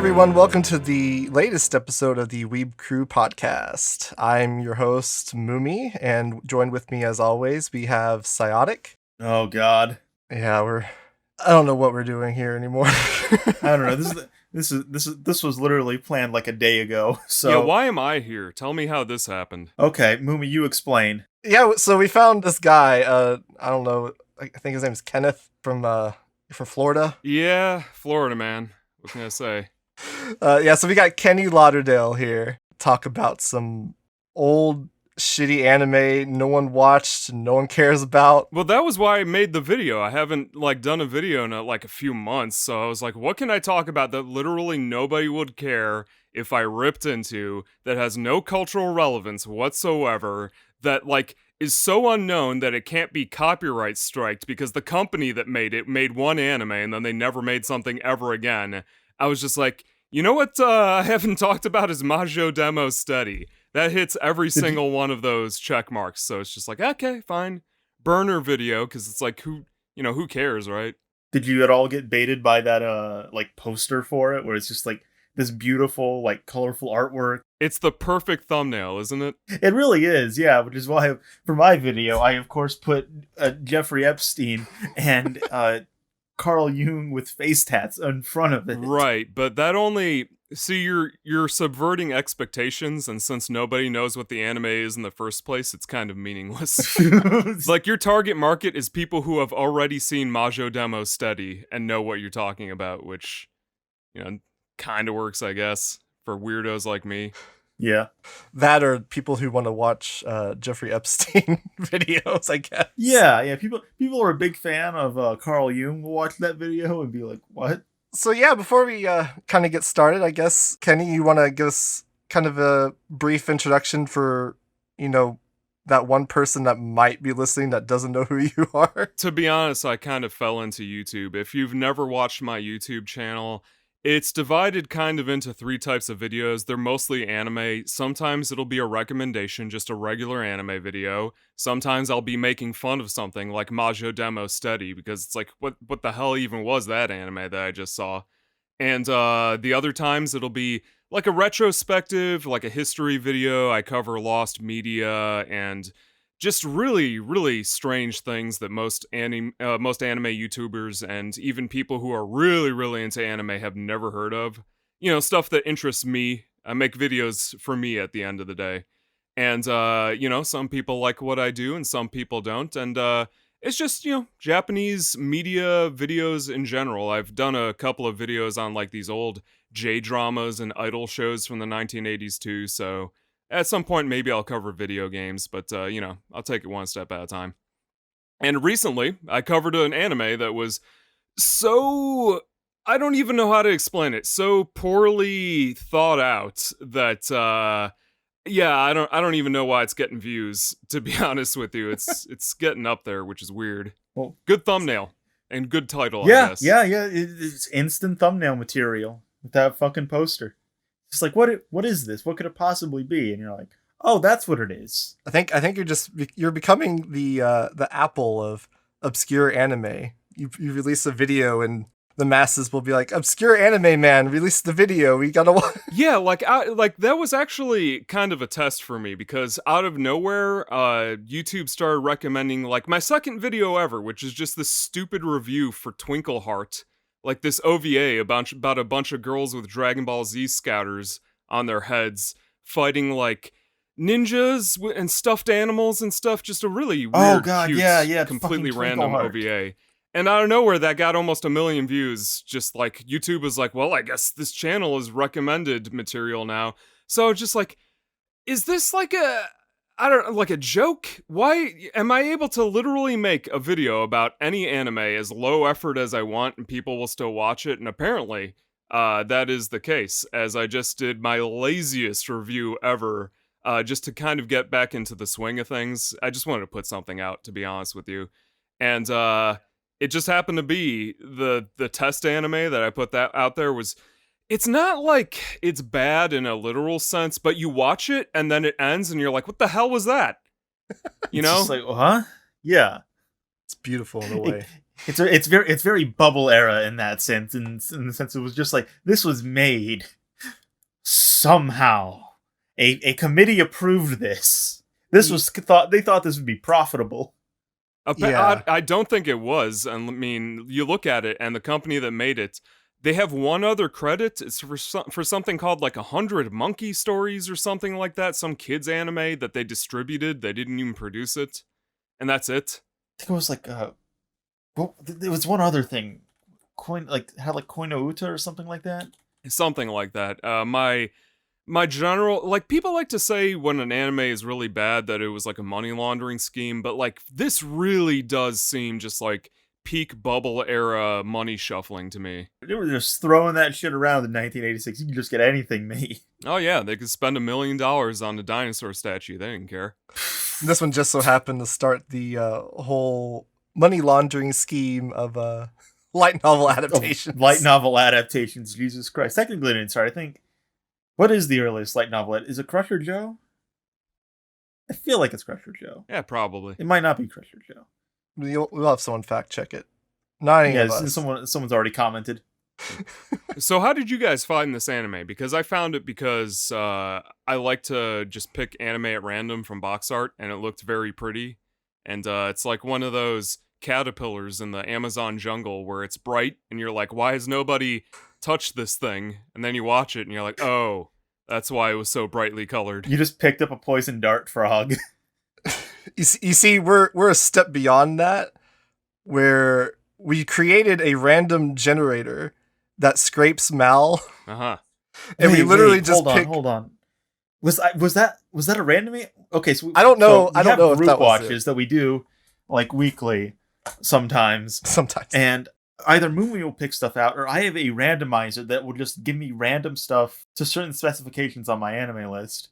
everyone, welcome to the latest episode of the Weeb Crew Podcast. I'm your host, Mumi, and joined with me as always, we have Psyotic. Oh god. Yeah, I don't know what we're doing here anymore. I don't know. This was literally planned like a day ago. So yeah, why am I here? Tell me how this happened. Okay, Mumi, you explain. Yeah, so we found this guy, I don't know, I think his name is Kenneth from Florida. Yeah, Florida man. What can I say? So we got Kenny Lauderdale here. Talk about some old shitty anime no one watched, no one cares about. Well, that was why I made the video. I haven't done a video in a few months, so I was like, what can I talk about that literally nobody would care if I ripped into, that has no cultural relevance whatsoever, that is so unknown that it can't be copyright striked because the company that made it made one anime and then they never made something ever again. I was just like, you know what I haven't talked about is Majo Demo Steady. That hits every single one of those check marks. So it's just like, okay, fine. Burner video, because it's like, who cares, right? Did you at all get baited by that poster for it, where it's just like this beautiful, colorful artwork? It's the perfect thumbnail, isn't it? It really is, yeah, which is why for my video, I of course put Jeffrey Epstein and Carl Jung with face tats in front of it. Right, but that only... See, you're subverting expectations, and since nobody knows what the anime is in the first place, it's kind of meaningless. Your target market is people who have already seen Majo Demo Steady and know what you're talking about, which, kind of works, I guess, for weirdos like me. Yeah. That or people who want to watch Jeffrey Epstein videos, I guess. Yeah. People are a big fan of Carl Jung will watch that video and be like, what? So yeah, before we kind of get started, I guess, Kenny, you want to give us kind of a brief introduction for, that one person that might be listening that doesn't know who you are? To be honest, I kind of fell into YouTube. If you've never watched my YouTube channel, it's divided kind of into 3 types of videos. They're mostly anime. Sometimes it'll be a recommendation, just a regular anime video. Sometimes I'll be making fun of something like Majo Demo Steady, because it's like, what the hell even was that anime that I just saw? And the other times it'll be like a retrospective, like a history video. I cover lost media and just really, really strange things that most anime YouTubers and even people who are really, really into anime have never heard of. Stuff that interests me. I make videos for me at the end of the day. And, some people like what I do and some people don't. And it's just, Japanese media videos in general. I've done a couple of videos on these old J-dramas and idol shows from the 1980s too, so... At some point, maybe I'll cover video games, but, I'll take it one step at a time. And recently, I covered an anime that was so... I don't even know how to explain it. So poorly thought out that, I don't even know why it's getting views, to be honest with you. It's getting up there, which is weird. Well, good thumbnail. And good title, I guess. Yeah. It's instant thumbnail material with that fucking poster. It's like, what is this? What could it possibly be? And you're like, oh, that's what it is. I think you're becoming the Apple of obscure anime. You release a video and the masses will be like, obscure anime man, release the video. We gotta watch. Yeah, that was actually kind of a test for me, because out of nowhere, YouTube started recommending my second video ever, which is just this stupid review for Twinkle Heart. This OVA about a bunch of girls with Dragon Ball Z scouters on their heads fighting ninjas and stuffed animals and stuff. Just a really weird, cute, completely random OVA. And out of nowhere, that got almost 1 million views. Just YouTube was like, well, I guess this channel is recommended material now. So just is this a joke? Why am I able to literally make a video about any anime as low effort as I want and people will still watch it? And apparently, that is the case, as I just did my laziest review ever, just to kind of get back into the swing of things. I just wanted to put something out, to be honest with you. And it just happened to be the test anime that I put that out there was... It's not it's bad in a literal sense, but you watch it and then it ends and you're like, what the hell was that? You know? It's just huh? Yeah. It's beautiful in a way. It's very bubble era in that sense, in the sense it was just like this was made somehow. A committee approved this. This was they thought this would be profitable. Yeah. I don't think it was. I mean, you look at it, and the company that made it, they have one other credit. It's for something called like 100 Monkey Stories or something like that. Some kids anime that they distributed. They didn't even produce it, and that's it. I think it was like well, there was one other thing, had like Koinouta or something like that. Something like that. My general, like, people like to say when an anime is really bad that it was like a money laundering scheme, but like this really does seem just like peak bubble era money shuffling to me. They were just throwing that shit around in 1986. You can just get anything made. Oh yeah, they could spend $1 million on the dinosaur statue. They didn't care. This one just so happened to start the whole money laundering scheme of light novel adaptations. Light novel adaptations, Jesus Christ. Technically, it didn't start. I think. What is the earliest light novel? Is it Crusher Joe? I feel like it's Crusher Joe. Yeah, probably. It might not be Crusher Joe. We'll have someone fact check it. Not any of us. Someone's already commented. So how did you guys find this anime? Because I found it because I like to just pick anime at random from box art, and it looked very pretty. And it's like one of those caterpillars in the Amazon jungle where it's bright, and you're like, why has nobody touched this thing? And then you watch it, and you're like, oh, that's why it was so brightly colored. You just picked up a poison dart frog. You see, we're a step beyond that, where we created a random generator that scrapes Mal. Uh-huh. And we literally just hold on. Was that a random? Okay, so I don't know. So I don't know if that was watches that we do like weekly, sometimes. And either Moomy will pick stuff out, or I have a randomizer that will just give me random stuff to certain specifications on my anime list.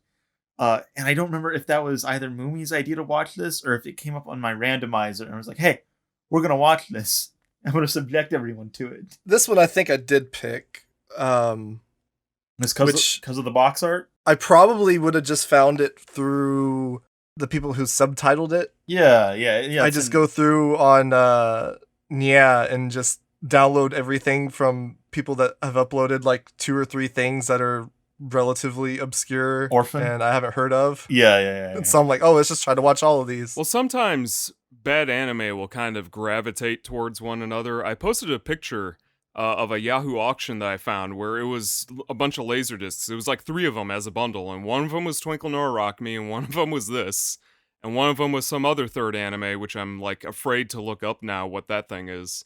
And I don't remember if that was either Moomy's idea to watch this, or if it came up on my randomizer and I was like, hey, we're going to watch this. I'm going to subject everyone to it. This one I think I did pick. It's because of the box art? I probably would have just found it through the people who subtitled it. Yeah. I just go through on Nya and just download everything from people that have uploaded like 2 or 3 things that are relatively obscure Orphan and I haven't heard of. Yeah. And so I'm like, oh, let's just try to watch all of these. Well, sometimes bad anime will kind of gravitate towards one another. I posted a picture of a Yahoo auction that I found where it was a bunch of Laserdiscs. It was like 3 of them as a bundle, and one of them was Twinkle Nora Rock Me, and one of them was this, and one of them was some other third anime, which I'm like afraid to look up now what that thing is.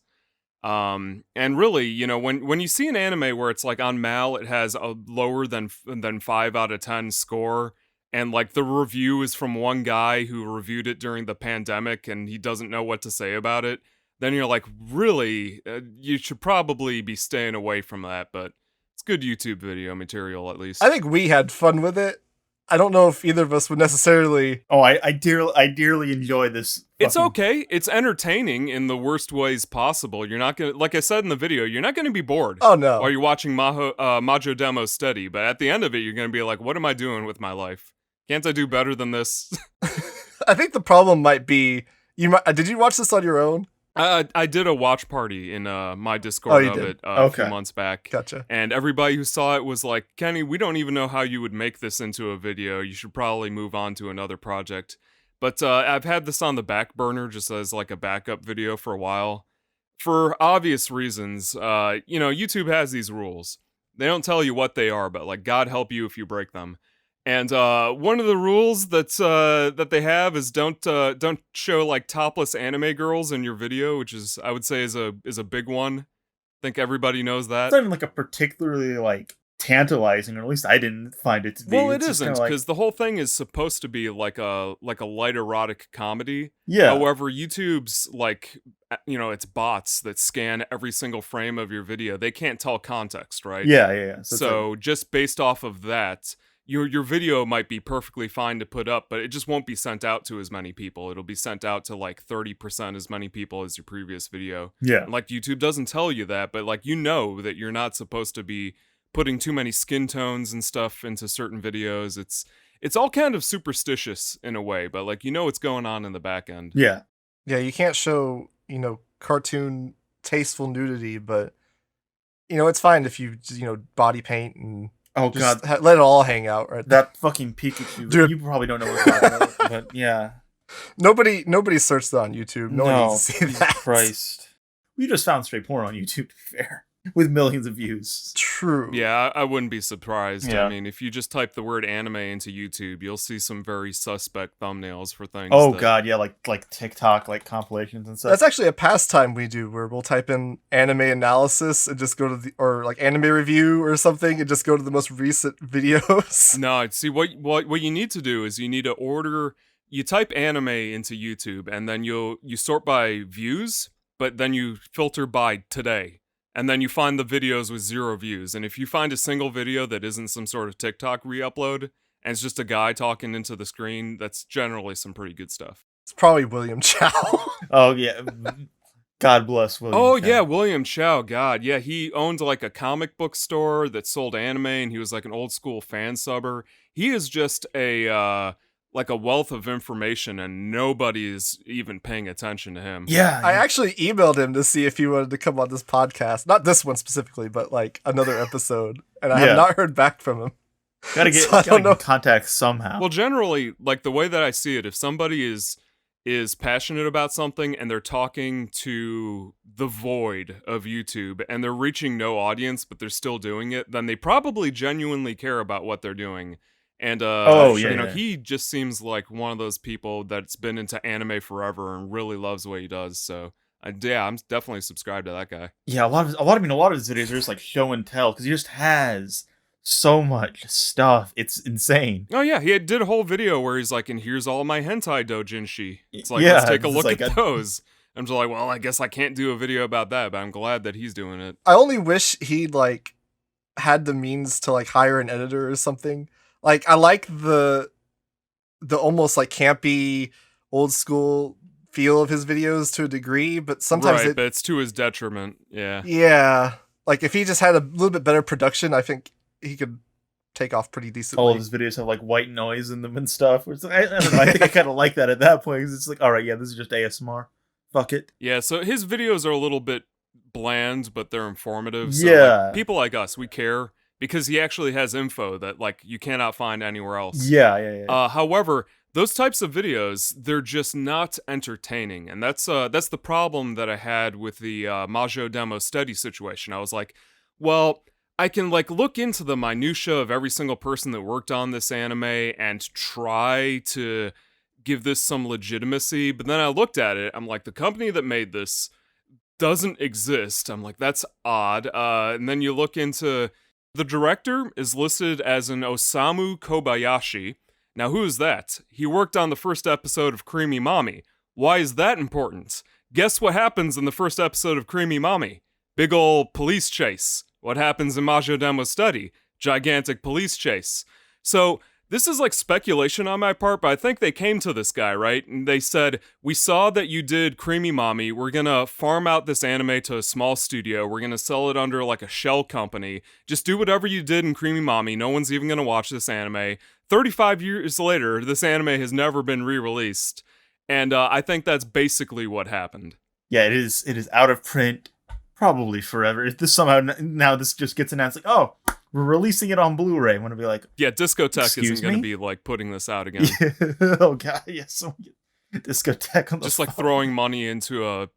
And really, you know, when you see an anime where it's like on Mal, it has a lower than 5 out of 10 score, and like the review is from one guy who reviewed it during the pandemic, and he doesn't know what to say about it, then you're like, really, you should probably be staying away from that. But it's good YouTube video material, at least. I think we had fun with it. I don't know if either of us would necessarily. Oh, I dearly enjoy this. It's okay. It's entertaining in the worst ways possible. You're not gonna, like I said in the video, you're not gonna be bored. Oh no. While you're watching Majo Demo Steady, but at the end of it, you're gonna be like, what am I doing with my life? Can't I do better than this? I think the problem might be did you watch this on your own? I did a watch party in my Discord of it a few months back. Gotcha. And everybody who saw it was like, Kenny, we don't even know how you would make this into a video. You should probably move on to another project. But I've had this on the back burner just as like a backup video for a while. For obvious reasons, YouTube has these rules. They don't tell you what they are, but like, God help you if you break them. And one of the rules that they have is don't show like topless anime girls in your video, which is, I would say, is a big one. I think everybody knows that. It's not even like a particularly like tantalizing, or at least I didn't find it to be. Well, it isn't, because the whole thing is supposed to be like a light erotic comedy. Yeah. However, YouTube's like, it's bots that scan every single frame of your video. They can't tell context, right? Yeah. So just based off of that, your video might be perfectly fine to put up, but it just won't be sent out to as many people. It'll be sent out to like 30% as many people as your previous video. Yeah. And like, YouTube doesn't tell you that, but like, that you're not supposed to be putting too many skin tones and stuff into certain videos. It's all kind of superstitious in a way, but like, what's going on in the back end. Yeah. Yeah, you can't show cartoon tasteful nudity, but it's fine if you body paint and God, let it all hang out. Right, that fucking Pikachu. Dude. You probably don't know what I'm talking about, but yeah. Nobody searched that on YouTube. No one needs to see that. Christ. We just found straight porn on YouTube, to be fair, with millions of views. True. Yeah, I wouldn't be surprised. Yeah. I mean, if you just type the word anime into YouTube, you'll see some very suspect thumbnails for things. God, yeah, like TikTok, like compilations and stuff. That's actually a pastime we do, where we'll type in anime analysis and just go to or like anime review or something, and just go to the most recent videos. No, see, what you need to do is you need to order. You type anime into YouTube, and then you sort by views, but then you filter by today. And then you find the videos with 0 views. And if you find a single video that isn't some sort of TikTok re-upload, and it's just a guy talking into the screen, that's generally some pretty good stuff. It's probably William Chow. Oh, yeah. God bless William Chow. Yeah, William Chow. God, yeah, he owned like a comic book store that sold anime, and he was like an old school fan subber. He is just a wealth of information, and nobody is even paying attention to him. Yeah. I actually emailed him to see if he wanted to come on this podcast. Not this one specifically, but like another episode. And I have not heard back from him. Gotta get in contact somehow. Well, generally, like the way that I see it, if somebody is passionate about something and they're talking to the void of YouTube and they're reaching no audience, but they're still doing it, then they probably genuinely care about what they're doing. And he just seems like one of those people that's been into anime forever and really loves what he does. So I'm definitely subscribed to that guy. Yeah, a lot of his videos are just like show and tell, because he just has so much stuff. It's insane. Oh yeah, he did a whole video where he's like, and here's all my hentai doujinshi. It's like, let's take a look at those. I'm just like, well, I guess I can't do a video about that, but I'm glad that he's doing it. I only wish he like had the means to like hire an editor or something. Like, I like the almost like campy old school feel of his videos to a degree, but sometimes but it's to his detriment. Yeah. Yeah. Like, if he just had a little bit better production, I think he could take off pretty decently. All of his videos have like white noise in them and stuff. Which, I don't know. I think I kind of like that at that point, because it's like, all right, yeah, this is just ASMR. Fuck it. Yeah. So his videos are a little bit bland, but they're informative. So, yeah. Like, people like us, we care. Because he actually has info that like you cannot find anywhere else. Yeah. However, those types of videos, they're just not entertaining, and that's the problem that I had with the Majo Demo Steady situation. I was like, well, I can like look into the minutia of every single person that worked on this anime and try to give this some legitimacy, but then I looked at it, I'm like, the company that made this doesn't exist. I'm like, that's odd. And then you look into. The director is listed as an Osamu Kobayashi. Now, who is that? He worked on the first episode of Creamy Mommy. Why is that important? Guess what happens in the first episode of Creamy Mommy? Big ol' police chase. What happens in Majo Demo Steady? Gigantic police chase. So, this is like speculation on my part, but I think they came to this guy, right? And they said, we saw that you did Creamy Mommy. We're gonna farm out this anime to a small studio. We're gonna sell it under like a shell company. Just do whatever you did in Creamy Mommy. No one's even gonna watch this anime. 35 years later, this anime has never been re-released. And I think that's basically what happened. Yeah, it is out of print probably forever. If this somehow now this just gets announced like, oh, we're releasing it on Blu-ray. I'm going to be like... Yeah, Discotech isn't going to be, like, putting this out again. Oh, God, yes. Discotech on the just, like, throwing money into a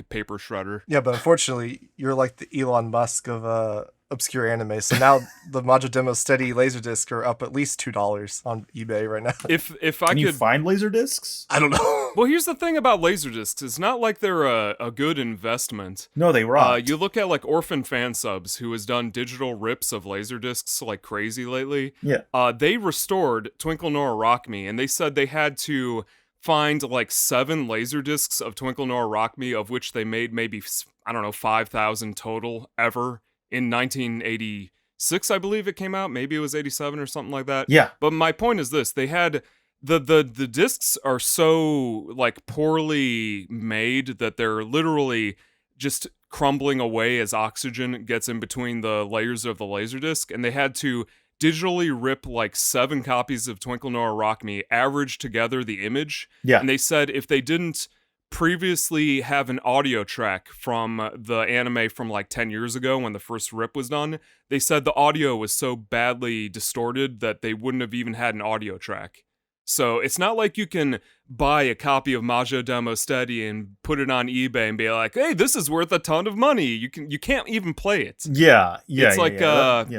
paper shredder. Yeah, but unfortunately, you're like the Elon Musk of obscure anime. So now the Majo Demo Steady Laserdisc are up at least $2 on eBay right now. If I Can could you find Laserdiscs? I don't know. Well, here's the thing about Laserdiscs. It's not like they're a good investment. No, they rock. You look at like Orphan Fan Subs, who has done digital rips of Laserdiscs like crazy lately. Yeah. They restored Twinkle Nora Rock Me, and they said they had to find like 7 Laserdiscs of Twinkle Nora Rock Me, of which they made maybe, I don't know, 5,000 total ever. In 1986, I believe it came out. Maybe it was 87 or something like that. Yeah. But my point is this. They had... The discs are so, like, poorly made that they're literally just crumbling away as oxygen gets in between the layers of the Laserdisc. And they had to digitally rip, like, 7 copies of Twinkle Nora Rock Me, average together the image. Yeah. And they said if they didn't previously have an audio track from the anime from like 10 years ago when the first rip was done. They said the audio was so badly distorted that they wouldn't have even had an audio track. So it's not like you can buy a copy of Majo Demo Steady and put it on eBay and be like, hey, this is worth a ton of money. You can't even play it. Yeah. It's like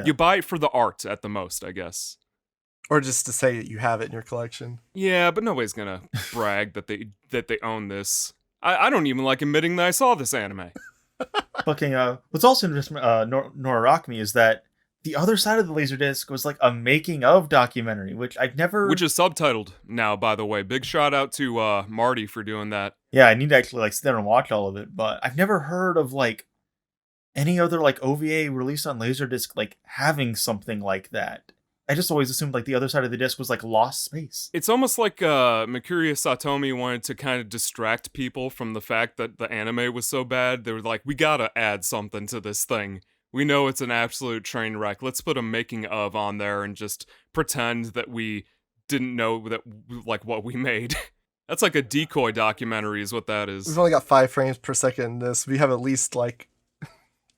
you buy it for the art at the most, I guess. Or just to say that you have it in your collection. Yeah, but nobody's gonna brag that they own this. I don't even like admitting that I saw this anime. Fucking what's also interesting, Nora Rock Me, is that the other side of the Laserdisc was like a making of documentary, which is subtitled now, by the way. Big shout out to Marty for doing that. Yeah, I need to actually like sit there and watch all of it, but I've never heard of like any other like OVA released on Laserdisc like having something like that. I just always assumed like the other side of the disc was like lost space. It's almost like Mikuri Satomi wanted to kind of distract people from the fact that the anime was so bad. They were like, we gotta add something to this thing. We know it's an absolute train wreck. Let's put a making of on there and just pretend that we didn't know that like what we made. That's like a decoy documentary is what that is. We've only got 5 frames per second in this. We have at least like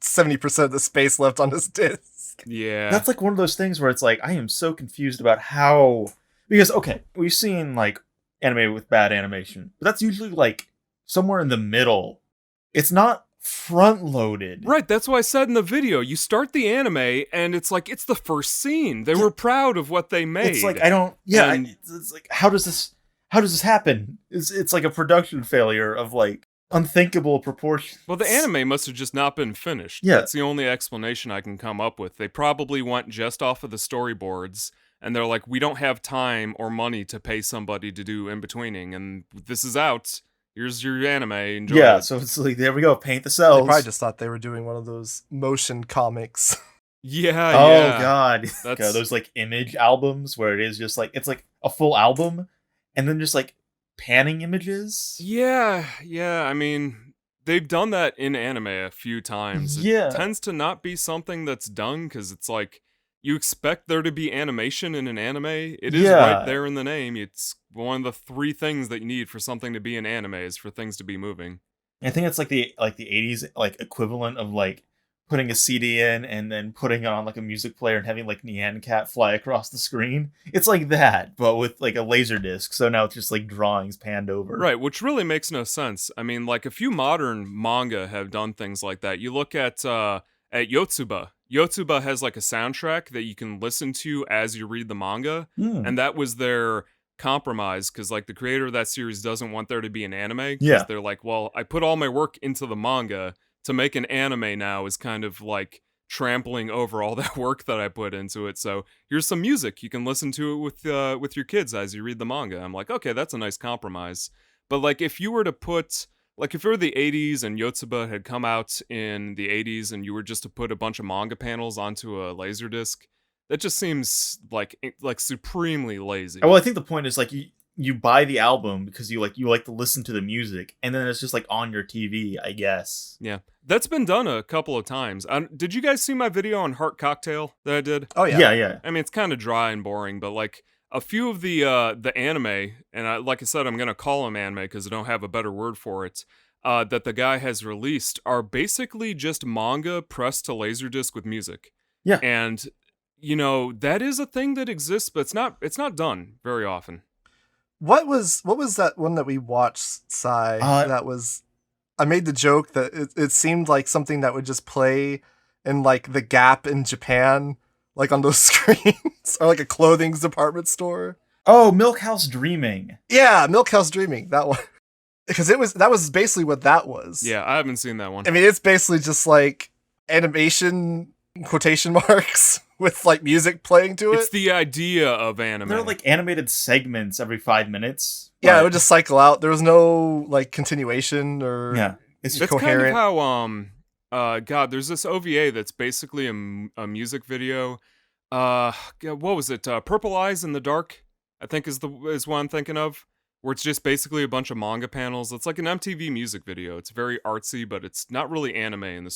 70% of the space left on this disc. Yeah. That's like one of those things where it's like, I am so confused about how... Because, okay, we've seen like anime with bad animation, but that's usually like somewhere in the middle. It's not front-loaded. Right, that's what I said in the video. You start the anime, and it's like, it's the first scene. They were proud of what they made. It's like, I don't... Yeah, it's like, how does this happen? It's like a production failure of like unthinkable proportions. Well, the anime must have just not been finished. Yeah. That's the only explanation I can come up with. They probably went just off of the storyboards, and they're like, we don't have time or money to pay somebody to do in-betweening, and this is out. Here's your anime. Enjoy it. So it's like, there we go, paint the cells. They probably just thought they were doing one of those motion comics. Yeah, Oh, God. God, those like image albums where it is just like, it's like a full album, and then just like panning images. Yeah. I mean, they've done that in anime a few times. It tends to not be something that's done because it's like you expect there to be animation in an anime. It is right there in the name. It's one of the 3 things that you need for something to be an anime is for things to be moving. I think it's like the 80s like equivalent of like putting a CD in and then putting it on like a music player and having like Nyan Cat fly across the screen. It's like that, but with like a laser disc. So now it's just like drawings panned over. Right, which really makes no sense. I mean, like a few modern manga have done things like that. You look at Yotsuba. Yotsuba has like a soundtrack that you can listen to as you read the manga, and that was their compromise because like the creator of that series doesn't want there to be an anime. Yeah, they're like, well, I put all my work into the manga. To make an anime now is kind of like trampling over all that work that I put into it. So here's some music. You can listen to it with your kids as you read the manga. I'm like, okay, that's a nice compromise. But like if you were to put, like if it were the 80s and Yotsuba had come out in the 80s and you were just to put a bunch of manga panels onto a Laserdisc, that just seems like supremely lazy. Well, I think the point is like you buy the album because you like to listen to the music, and then it's just like on your TV, I guess. Yeah, that's been done a couple of times. Did you guys see my video on Heart Cocktail that I did? Oh yeah. Yeah. I mean, it's kind of dry and boring, but like a few of the anime, and like I said, I'm gonna call them anime because I don't have a better word for it. That the guy has released are basically just manga pressed to Laserdisc with music. Yeah, and you know that is a thing that exists, but it's not done very often. What was that one that we watched, Sai? That was, I made the joke that it seemed like something that would just play in like the Gap in Japan, like on those screens, or like a clothing department store. Oh, Milk House Dreaming. Yeah, Milk House Dreaming, that one. Because that was basically what that was. Yeah, I haven't seen that one. I mean, it's basically just like animation quotation marks with like music playing to it. It's the idea of anime. They're like animated segments every 5 minutes. Yeah, it would just cycle out. There was no like continuation or it's coherent. Kind of how God, there's this OVA that's basically a music video. What was it? Purple Eyes in the Dark, I think is what I'm thinking of. Where it's just basically a bunch of manga panels. It's like an MTV music video. It's very artsy, but it's not really anime in the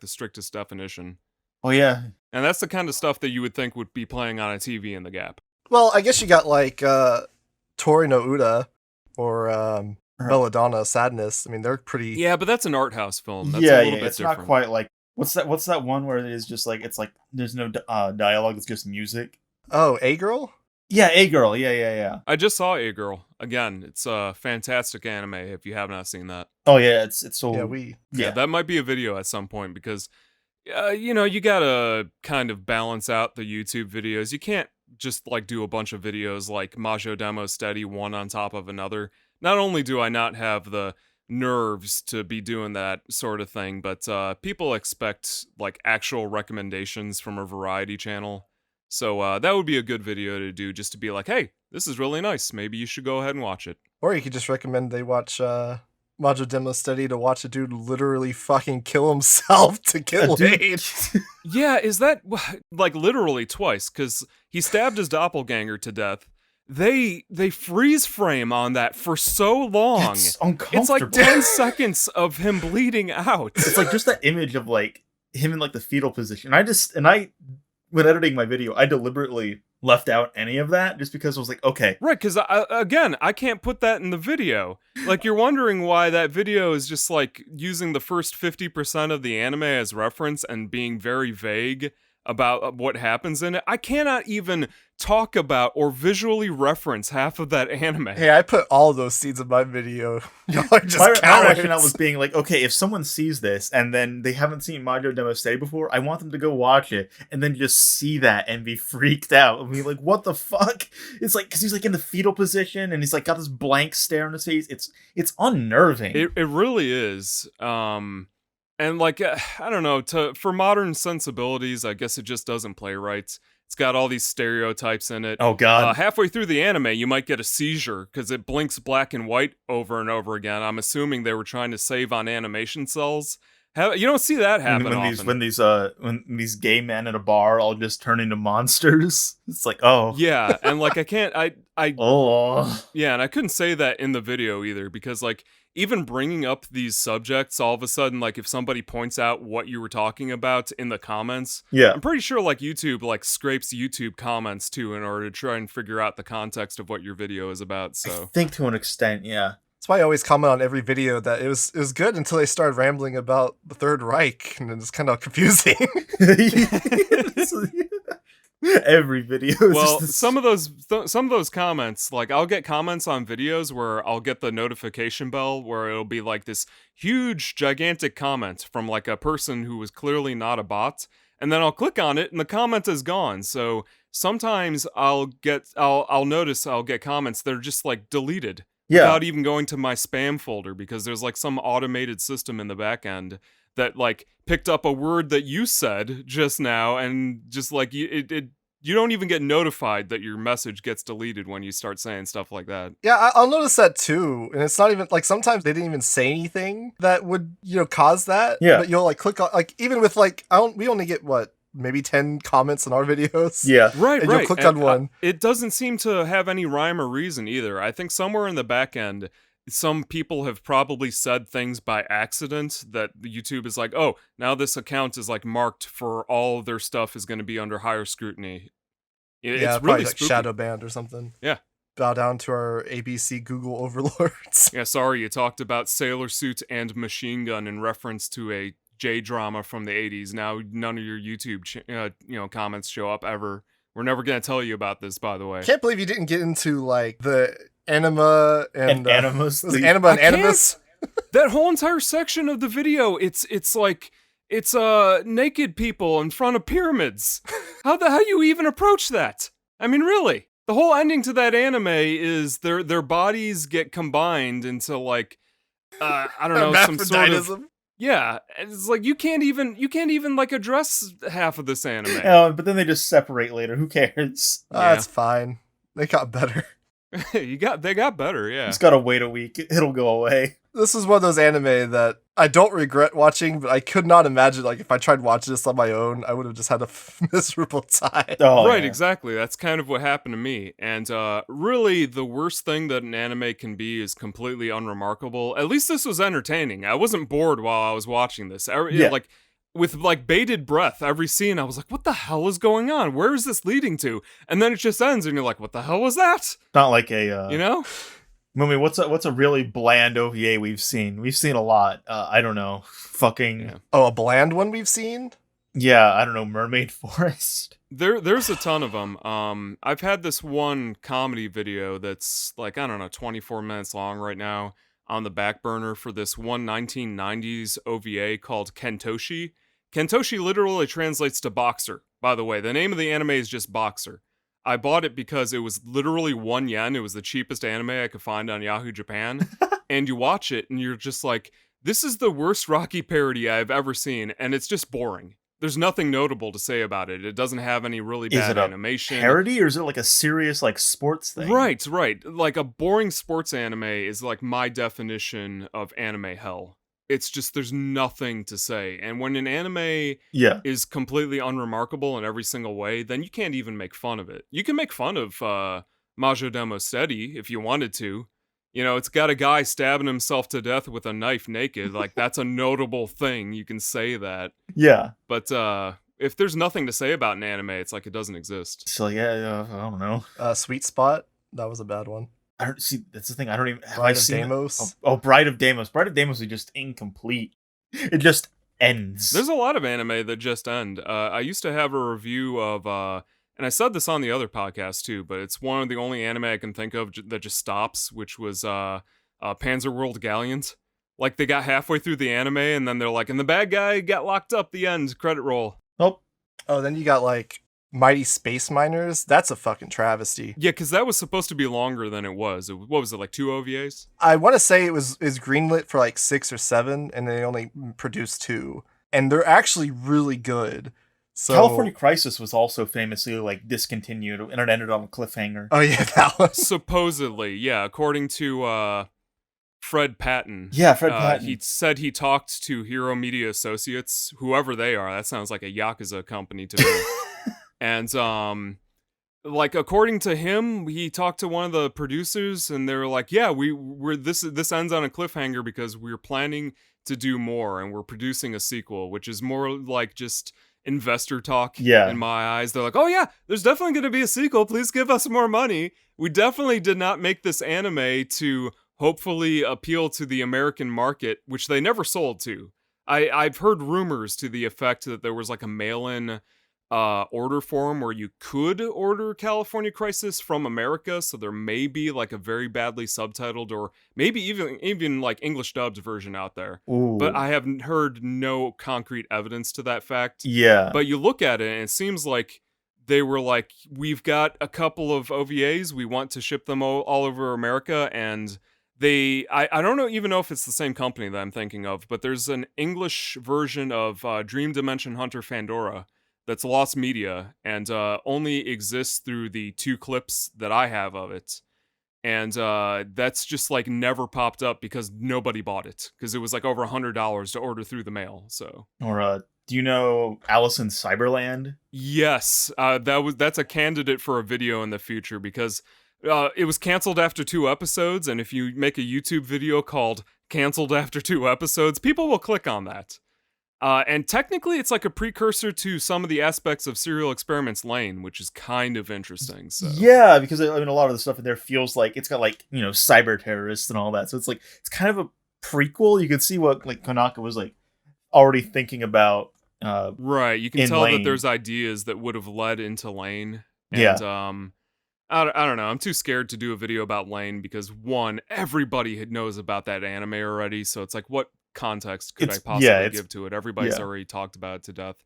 strictest definition. Oh yeah, and that's the kind of stuff that you would think would be playing on a TV in the Gap. Well, I guess you got like Tori no Uda or Belladonna, Sadness. I mean, they're pretty. Yeah, but that's an art house film. That's a little bit it's different. not quite like what's that one where it is just like it's like there's no dialogue, it's just music. Oh, A-Girl? Yeah, A-Girl. Yeah. I just saw A-Girl. Again, it's a fantastic anime if you have not seen that. Oh yeah, it's so Yeah, that might be a video at some point because you gotta kind of balance out the YouTube videos. You can't just like do a bunch of videos like Majo Demo Steady one on top of another. Not only do I not have the nerves to be doing that sort of thing, but people expect like actual recommendations from a variety channel. So that would be a good video to do, just to be like, hey, this is really nice. Maybe you should go ahead and watch it. Or you could just recommend they watch Majo Demo Steady to watch a dude literally fucking kill himself to get laid. Yeah, is that like literally twice? Because he stabbed his doppelganger to death. They freeze frame on that for so long. It's uncomfortable. It's like 10 seconds of him bleeding out. It's like just that image of like him in like the fetal position. I when editing my video, I deliberately left out any of that just because I was like, okay. Right, because I can't put that in the video. Like, you're wondering why that video is just like using the first 50% of the anime as reference and being very vague about what happens in it. I cannot even talk about or visually reference half of that anime. Hey, I put all those scenes in my video. Y'all are just my cowards. rationale was being like, okay, if someone sees this and then they haven't seen Majo Demo Steady before, I want them to go watch it and then just see that and be freaked out and be like, what the fuck? It's like, because he's like in the fetal position and he's like got this blank stare on his face. It's unnerving. It really is. And like, I don't know, for modern sensibilities, I guess it just doesn't play right. It's got all these stereotypes in it. Oh, God. Halfway through the anime, you might get a seizure because it blinks black and white over and over again. I'm assuming they were trying to save on animation cells. You don't see that happen often. When these gay men at a bar all just turn into monsters. It's like, oh. Yeah, and like oh. Yeah, and I couldn't say that in the video either because like, even bringing up these subjects, all of a sudden, like if somebody points out what you were talking about in the comments, yeah, I'm pretty sure like YouTube like scrapes YouTube comments too in order to try and figure out the context of what your video is about. So I think to an extent, yeah. That's why I always comment on every video that it was good until they started rambling about the Third Reich, and it's kind of confusing. Every video. Well, some of those comments, like I'll get comments on videos where I'll get the notification bell where it'll be like this huge, gigantic comment from like a person who was clearly not a bot, and then I'll click on it and the comment is gone. So sometimes I'll notice I'll get comments that are just like deleted without even going to my spam folder because there's like some automated system in the back end that like picked up a word that you said just now and just like you don't even get notified that your message gets deleted when you start saying stuff like that. Yeah, I'll notice that too. And it's not even like sometimes they didn't even say anything that would, cause that. Yeah. But you'll like click on like even with like we only get maybe 10 comments on our videos. Yeah. Right, and you'll click on one. It doesn't seem to have any rhyme or reason either. I think somewhere in the back end some people have probably said things by accident that YouTube is like, oh, now this account is like marked for all of their stuff is going to be under higher scrutiny. It's really like shadow banned or something. Yeah. Bow down to our ABC Google overlords. Yeah, sorry, you talked about Sailor Suit and Machine Gun in reference to a J-drama from the 80s. Now none of your YouTube comments show up ever. We're never going to tell you about this, by the way. Can't believe you didn't get into like the anima and animus. Anima and animus. That whole entire section of the video, it's naked people in front of pyramids. How you even approach that? I mean, really, the whole ending to that anime is their bodies get combined into like I don't know, some sort of yeah. It's like you can't even like address half of this anime. But then they just separate later. Who cares? That's fine. They got better. They got better, yeah. Just gotta wait a week. It'll go away. This is one of those anime that I don't regret watching, but I could not imagine, like, if I tried watching this on my own, I would have just had a miserable time. Oh, right, yeah. Exactly. That's kind of what happened to me. And really, the worst thing that an anime can be is completely unremarkable. At least this was entertaining. I wasn't bored while I was watching this. Like, with, like, bated breath, every scene, I was like, what the hell is going on? Where is this leading to? And then it just ends, and you're like, what the hell was that? Not like a... Mumi, what's a really bland OVA we've seen? We've seen a lot. I don't know. Fucking. Yeah. Oh, a bland one we've seen? Yeah, I don't know. Mermaid Forest. There's a ton of them. I've had this one comedy video that's like, I don't know, 24 minutes long right now on the back burner for this one 1990s OVA called Kentoshi. Kentoshi literally translates to boxer, by the way. The name of the anime is just Boxer. I bought it because it was literally 1 yen. It was the cheapest anime I could find on Yahoo Japan. And you watch it and you're just like, this is the worst Rocky parody I've ever seen, and it's just boring. There's nothing notable to say about it. It doesn't have any really bad animation. Parody, or is it like a serious like sports thing? Right. Like a boring sports anime is like my definition of anime hell. It's just there's nothing to say. And when an anime is completely unremarkable in every single way, then you can't even make fun of it. You can make fun of Majo Demo Steady if you wanted to. You know, it's got a guy stabbing himself to death with a knife naked. Like, that's a notable thing. You can say that. Yeah. But if there's nothing to say about an anime, it's like it doesn't exist. So, yeah, I don't know. Sweet Spot? That was a bad one. I don't see. That's the thing. I don't even. Bride of Deimos? Oh, Bride of Deimos. Bride of Deimos is just incomplete. It just ends. There's a lot of anime that just end. I used to have a review of... and I said this on the other podcast too, but it's one of the only anime I can think of that just stops, which was Panzerworld Gallant. Like, they got halfway through the anime, and then they're like, and the bad guy got locked up, the end, credit roll. Nope. Oh, then you got, like, Mighty Space Miners? That's a fucking travesty. Yeah, because that was supposed to be longer than it was. What was it, like 2 OVAs? I want to say it was greenlit for, like, 6 or 7, and they only produced 2. And they're actually really good. So, California Crisis was also famously like discontinued, and it ended on a cliffhanger. Oh yeah, that one. Supposedly, yeah. According to Fred Patton. Yeah, Fred Patton. He said he talked to Hero Media Associates, whoever they are. That sounds like a Yakuza company to me. And like, according to him, he talked to one of the producers, and they were like, "Yeah, we're this ends on a cliffhanger because we're planning to do more, and we're producing a sequel, which is more like just." Investor talk in my eyes. They're like, oh yeah, there's definitely going to be a sequel. Please give us more money. We definitely did not make this anime to hopefully appeal to the American market, which they never sold to. I've heard rumors to the effect that there was like a mail-in order form where you could order California Crisis from America, so there may be like a very badly subtitled or maybe even like English dubbed version out there. Ooh. But I haven't heard no concrete evidence to that fact. Yeah. But you look at it and it seems like they were like, we've got a couple of OVAs, we want to ship them all over America, and I don't even know if it's the same company that I'm thinking of, but there's an English version of Dream Dimension Hunter Fandora that's lost media and only exists through the 2 clips that I have of it. And that's just like never popped up because nobody bought it because it was like over $100 to order through the mail. So, or do you know Alice in Cyberland? Yes, that's a candidate for a video in the future because it was canceled after 2 episodes, and if you make a YouTube video called "Canceled After 2 Episodes," people will click on that. And technically, it's like a precursor to some of the aspects of Serial Experiments Lane, which is kind of interesting. So yeah, because I mean, a lot of the stuff in there feels like it's got like, you know, cyber terrorists and all that. So it's like it's kind of a prequel. You can see what like Konaka was like already thinking about. Right, you can tell Lane. that there's ideas that would have led into Lane. And, yeah. I don't know. I'm too scared to do a video about Lane because one, everybody knows about that anime already. So it's like, what context could I possibly give to it? Everybody's already talked about it to death.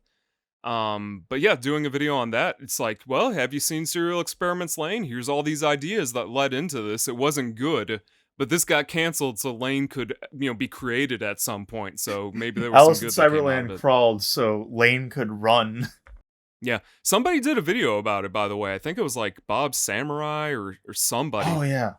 But yeah, doing a video on that, it's like, well, have you seen Serial Experiments Lane? Here's all these ideas that led into this. It wasn't good, but this got canceled, so Lane could, be created at some point. So maybe there was some good Alice in Cyberland crawled so Lane could run. Yeah, somebody did a video about it, by the way. I think it was like Bob Samurai or somebody. Oh yeah.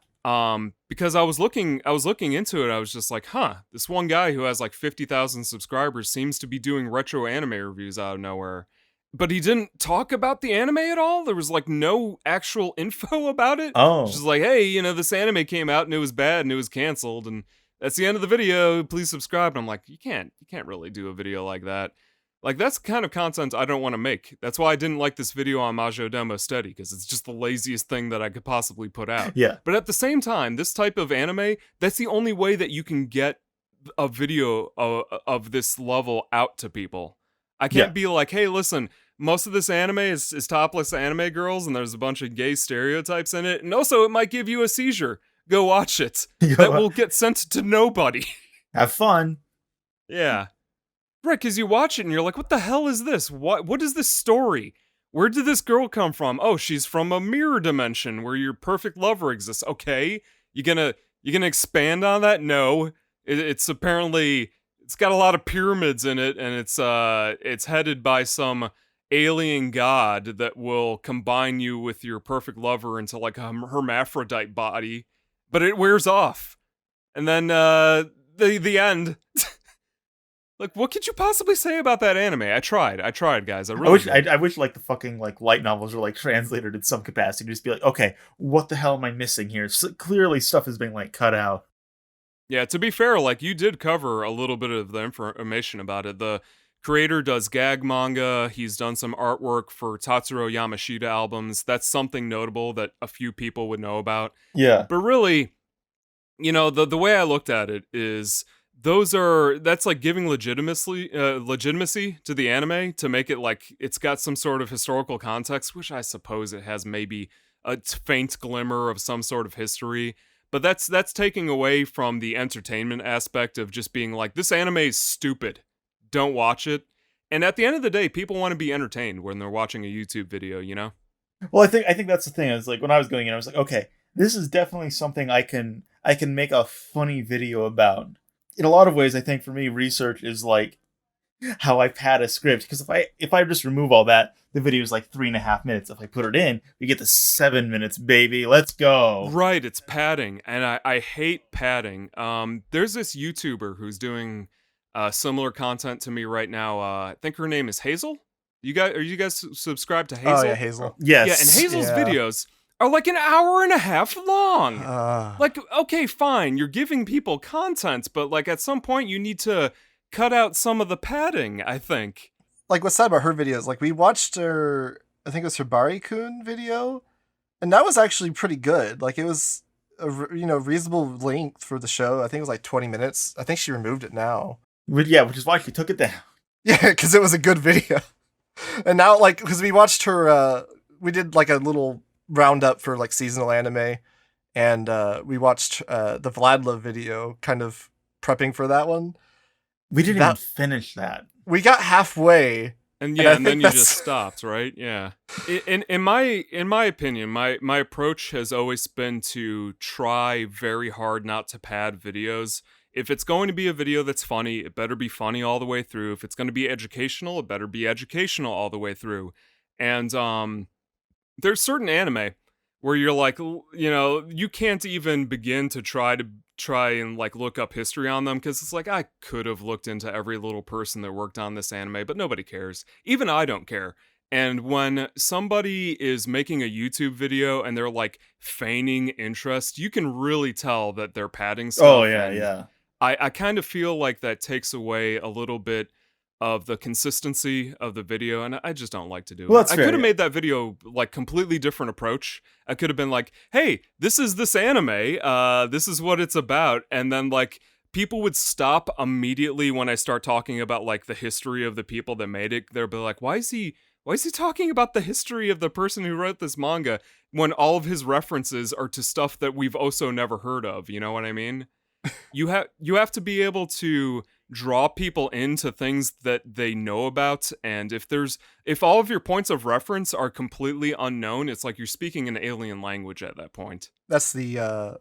Because I was looking into it, I was just like, this one guy who has like 50,000 subscribers seems to be doing retro anime reviews out of nowhere. But he didn't talk about the anime at all. There was like no actual info about it. Oh. Just like, hey, this anime came out and it was bad and it was canceled and that's the end of the video. Please subscribe. And I'm like, you can't really do a video like that. Like, that's the kind of content I don't want to make. That's why I didn't like this video on Majo Demo Steady, because it's just the laziest thing that I could possibly put out. Yeah. But at the same time, this type of anime, that's the only way that you can get a video of this level out to people. I can't be like, hey, listen, most of this anime is topless anime girls, and there's a bunch of gay stereotypes in it, and also it might give you a seizure. Go watch it. That will get sent to nobody. Have fun. Yeah. Right, because you watch it and you're like, what the hell is this? What is this story? Where did this girl come from? Oh, she's from a mirror dimension where your perfect lover exists. Okay. You gonna expand on that? No. It's apparently, it's got a lot of pyramids in it, and it's headed by some alien god that will combine you with your perfect lover into like a hermaphrodite body, but it wears off. And then the end. Like, what could you possibly say about that anime? I tried, guys. I wish like the fucking like light novels were like translated in some capacity. Just be like, okay, what the hell am I missing here? So, clearly, stuff is being like cut out. Yeah, to be fair, like, you did cover a little bit of the information about it. The creator does gag manga. He's done some artwork for Tatsuro Yamashita albums. That's something notable that a few people would know about. Yeah. But really, you know, the way I looked at it is that's like giving legitimacy to the anime to make it like it's got some sort of historical context, which I suppose it has maybe a faint glimmer of some sort of history. But that's taking away from the entertainment aspect of just being like, this anime is stupid. Don't watch it. And at the end of the day, people want to be entertained when they're watching a YouTube video, you know? Well, I think that's the thing. Is like when I was going in, I was like, okay, this is definitely something I can make a funny video about. In a lot of ways, I think for me, research is like how I pad a script. Because if I just remove all that, the video is like 3.5 minutes. If I put it in, we get to 7 minutes, baby. Let's go. Right, it's padding, and I hate padding. There's this YouTuber who's doing similar content to me right now. I think her name is Hazel. Are you guys subscribed to Hazel? Oh yeah, Hazel. Yes. Yeah, and Hazel's videos are like an hour and a half long. Like, okay, fine, you're giving people content, but like at some point you need to cut out some of the padding, I think. Like what's sad about her videos, like we watched her, I think it was her Bari-kun video, and that was actually pretty good. Like it was a reasonable length for the show. I think it was like 20 minutes. I think she removed it now. Which is why she took it down. Yeah, because it was a good video. And now, like, because we watched her, we did like a little roundup for like seasonal anime, and we watched the Vladla video, kind of prepping for that one. We didn't even finish that. We got halfway, and then you just stopped, right? Yeah. In my opinion, my approach has always been to try very hard not to pad videos. If it's going to be a video that's funny, it better be funny all the way through. If it's going to be educational, it better be educational all the way through. And there's certain anime where you're like, you can't even begin to try and like look up history on them, because it's like, I could have looked into every little person that worked on this anime, but nobody cares. Even I don't care. And when somebody is making a YouTube video and they're like feigning interest, you can really tell that they're padding stuff. Oh yeah, yeah. I kind of feel like that takes away a little bit of the consistency of the video, and I just don't like to do it. I could have made that video like completely different approach. I could have been like, hey, this is this anime, this is what it's about, and then like people would stop immediately when I start talking about like the history of the people that made it. They'll be like, why is he talking about the history of the person who wrote this manga when all of his references are to stuff that we've also never heard of? You know what I mean? You have to be able to draw people into things that they know about, and if all of your points of reference are completely unknown, it's like you're speaking an alien language at that point. That's the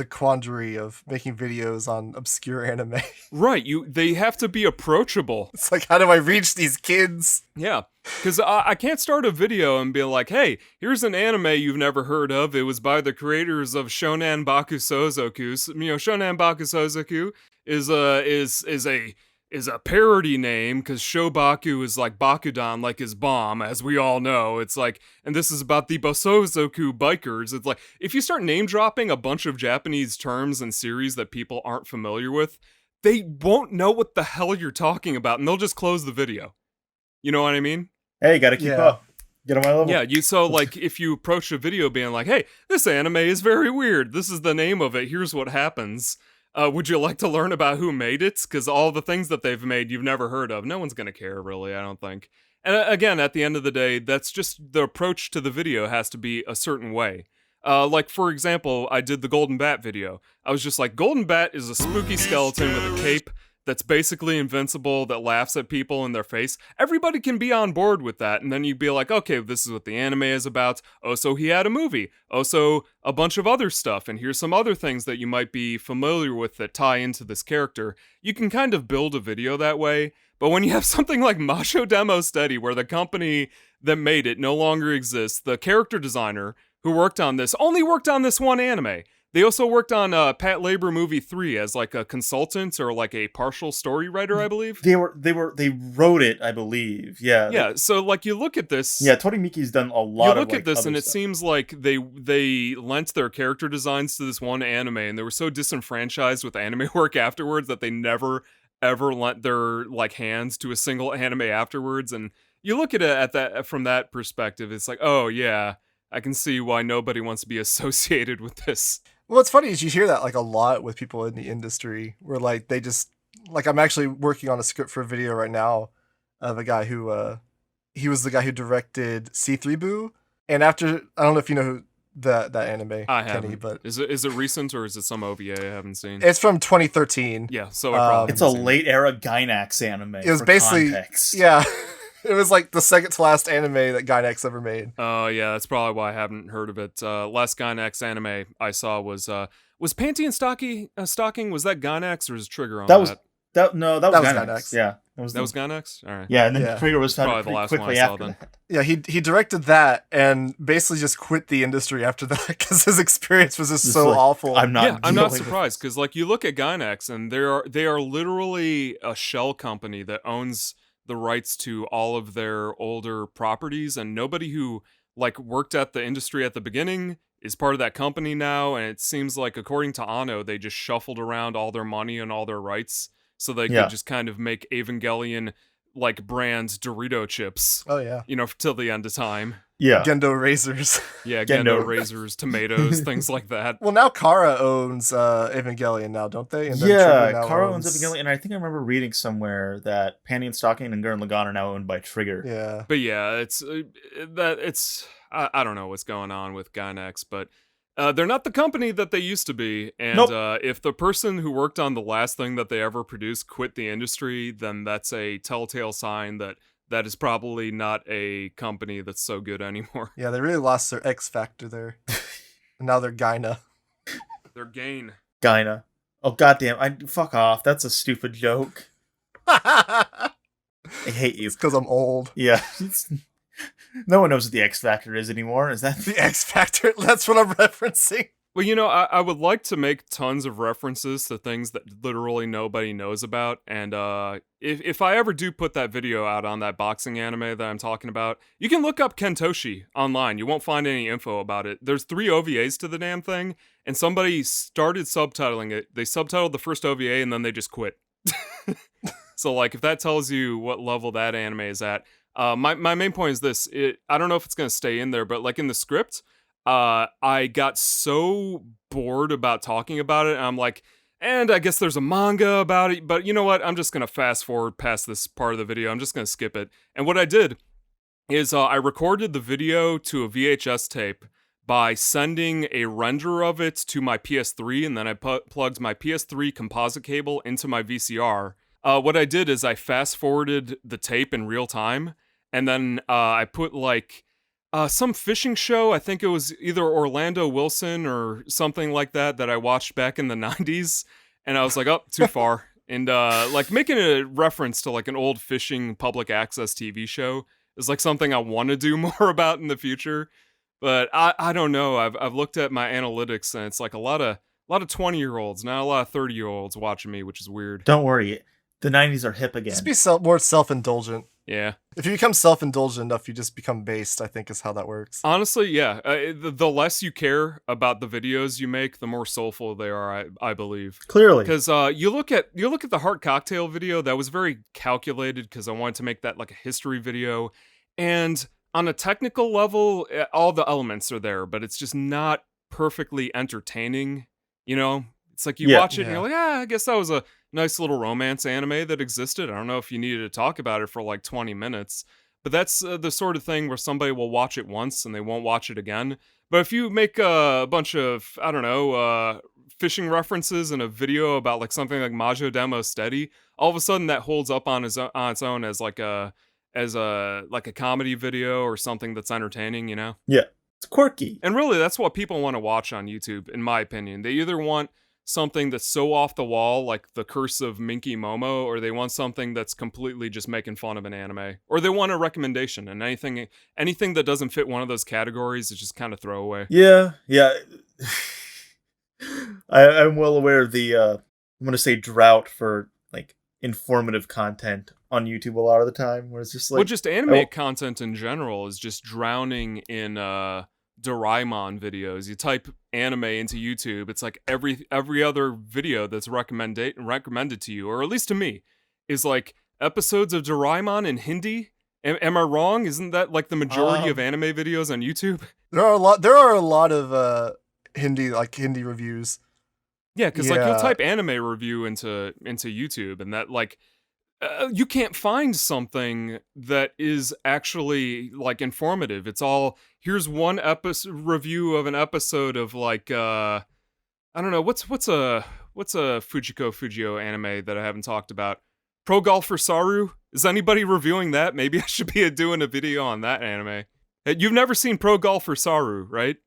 quandary of making videos on obscure anime. Right, they have to be approachable. It's like, how do I reach these kids? Yeah, because I can't start a video and be like, hey, here's an anime you've never heard of. It was by the creators of Shonan Bakusozoku. Shonan Bakusozoku is a parody name, because Shobaku is like Bakudan, like his bomb, as we all know. It's like, and this is about the Bosozoku bikers. It's like, if you start name dropping a bunch of Japanese terms and series that people aren't familiar with, they won't know what the hell you're talking about, and they'll just close the video. You know what I mean? Hey, gotta keep up. Get on my level. Yeah, so like if you approach a video being like, hey, this anime is very weird. This is the name of it. Here's what happens. Would you like to learn about who made it? Because all the things that they've made you've never heard of. No one's going to care, really, I don't think. And again, at the end of the day, that's just the approach to the video has to be a certain way. Like, for example, I did the Golden Bat video. I was just like, Golden Bat is a spooky skeleton with a cape that's basically invincible, that laughs at people in their face. Everybody can be on board with that, and then you'd be like, okay, this is what the anime is about. Oh, so he had a movie. Oh, so a bunch of other stuff, and here's some other things that you might be familiar with that tie into this character. You can kind of build a video that way, but when you have something like Majo Demo Steady, where the company that made it no longer exists, the character designer who worked on this only worked on this one anime. They also worked on Pat Labor Movie 3 as like a consultant or like a partial story writer, I believe. They wrote it, I believe. Yeah. Yeah, so like you look at this. Yeah, Tori Miki's done a lot of You look at this and it stuff. seelike they lent their character designs to this one anime, and they were so disenfranchised with anime work afterwards that they never ever lent their like hands to a single anime afterwards. And you look at it from that perspective, it's like, oh yeah, I can see why nobody wants to be associated with this. Well, what's funny is you hear that like a lot with people in the industry where like they just like I'm actually working on a script for a video right now of a guy who he was the guy who directed C3 Boo, and after I don't know if you know who that anime, I Kenny, haven't. but Is it recent or is it some OVA I haven't seen? it's from 2013. Yeah, so I probably it's a late era Gainax anime. It was for basically context. yeah. It was like the second to last anime that Gainax ever made. Oh yeah, that's probably why I haven't heard of it. Last Gainax anime I saw was Panty and Stocking? Was that Gainax or was Trigger on that? That was Gainax. Yeah. That was Gainax? Alright. Yeah, and then Trigger was found probably the last quickly one I saw after then. that. Yeah, he directed that and basically just quit the industry after that because his experience was just so like, awful. I'm not surprised because like you look at Gainax and they are literally a shell company that owns the rights to all of their older properties, and nobody who like worked at the industry at the beginning is part of that company now. And it seems like according to Anno, they just shuffled around all their money and all their rights so they could just kind of make Evangelion like brand Dorito chips. Oh yeah, you know, till the end of time. Yeah, Gendo razors. Yeah, Gendo razors, tomatoes, things like that. Well, now Kara owns Evangelion now, don't they? And then yeah, Kara owns Evangelion, and I think I remember reading somewhere that Panty and Stocking and Gurren Lagann are now owned by Trigger. Yeah, but yeah, it's I don't know what's going on with Gainax, but they're not the company that they used to be. And if the person who worked on the last thing that they ever produced quit the industry, then that's a telltale sign that is probably not a company that's so good anymore. Yeah, they really lost their X factor there. And now they're Gaina. They're Gain. Gaina. Oh goddamn! Fuck off. That's a stupid joke. I hate you. It's because I'm old. Yeah. No one knows what the X Factor is anymore. Is that the X Factor? That's what I'm referencing. Well, you know, I would like to make tons of references to things that literally nobody knows about, and if I ever do put that video out on that boxing anime that I'm talking about, you can look up Kentoshi online. You won't find any info about it. There's 3 OVAs to the damn thing, and somebody started subtitling it. They subtitled the first OVA, and then they just quit. So, like, if that tells you what level that anime is at, my main point is this. I don't know if it's going to stay in there, but, like, in the script, I got so bored about talking about it, and I'm like, and I guess there's a manga about it, but you know what? I'm just going to fast forward past this part of the video. I'm just going to skip it. And what I did is I recorded the video to a VHS tape by sending a render of it to my PS3, and then I plugged my PS3 composite cable into my VCR. What I did is I fast forwarded the tape in real time, and then I put like some fishing show. I think it was either Orlando Wilson or something like that I watched back in the 90s, and I was like, oh, too far. And like making a reference to like an old fishing public access TV show is like something I want to do more about in the future. But I don't know. I've looked at my analytics, and it's like a lot of 20-year-olds, not a lot of 30-year-olds watching me, which is weird. Don't worry. The 90s are hip again. Just be more self-indulgent. Yeah. If you become self-indulgent enough, you just become based, I think is how that works. Honestly, yeah. The less you care about the videos you make, the more soulful they are, I believe. Clearly. Because you look at the Heart Cocktail video, that was very calculated because I wanted to make that like a history video. And on a technical level, all the elements are there, but it's just not perfectly entertaining, you know? It's like you watch it and you're like, I guess that was a nice little romance anime that existed. I don't know if you needed to talk about it for like 20 minutes, but that's the sort of thing where somebody will watch it once and they won't watch it again. But if you make a bunch of, I don't know, fishing references in a video about like something like Majo Demo Steady, all of a sudden that holds up on its own as like a comedy video or something that's entertaining, you know? Yeah. It's quirky. And really, that's what people want to watch on YouTube, in my opinion. They either want something that's so off the wall, like The Curse of Minky Momo, or they want something that's completely just making fun of an anime. Or they want a recommendation, and anything that doesn't fit one of those categories is just kind of throwaway. Yeah. I'm well aware of the, I'm going to say drought for, like, informative content on YouTube a lot of the time, where it's just like... Well, just anime content in general is just drowning in, Doraemon videos. You type anime into YouTube, it's like every other video that's recommended to you, or at least to me, is like episodes of Doraemon in Hindi. Am I wrong? Isn't that like the majority of anime videos on YouTube? There are a lot of Hindi reviews. Yeah, because like you'll type anime review into YouTube, and that like you can't find something that is actually like informative. It's all, here's one review of an episode of like I don't know, what's a Fujiko anime that I haven't talked about? Pro Golfer Saru? Is anybody reviewing that? Maybe I should be doing a video on that anime. You've never seen Pro Golfer Saru, right?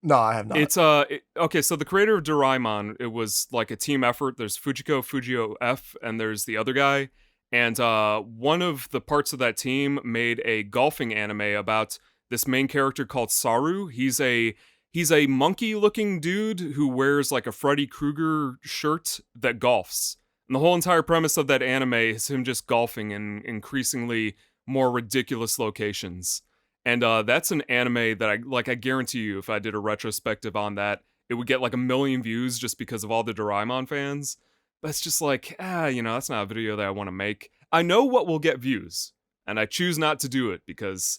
No, I have not. It's okay, so the creator of Doraemon, it was like a team effort. There's Fujio F, and there's the other guy. And one of the parts of that team made a golfing anime about this main character called Saru. He's a monkey-looking dude who wears like a Freddy Krueger shirt that golfs. And the whole entire premise of that anime is him just golfing in increasingly more ridiculous locations. And that's an anime that I guarantee you, if I did a retrospective on that, it would get like 1 million views just because of all the Doraemon fans. But it's just like, that's not a video that I want to make. I know what will get views, and I choose not to do it because,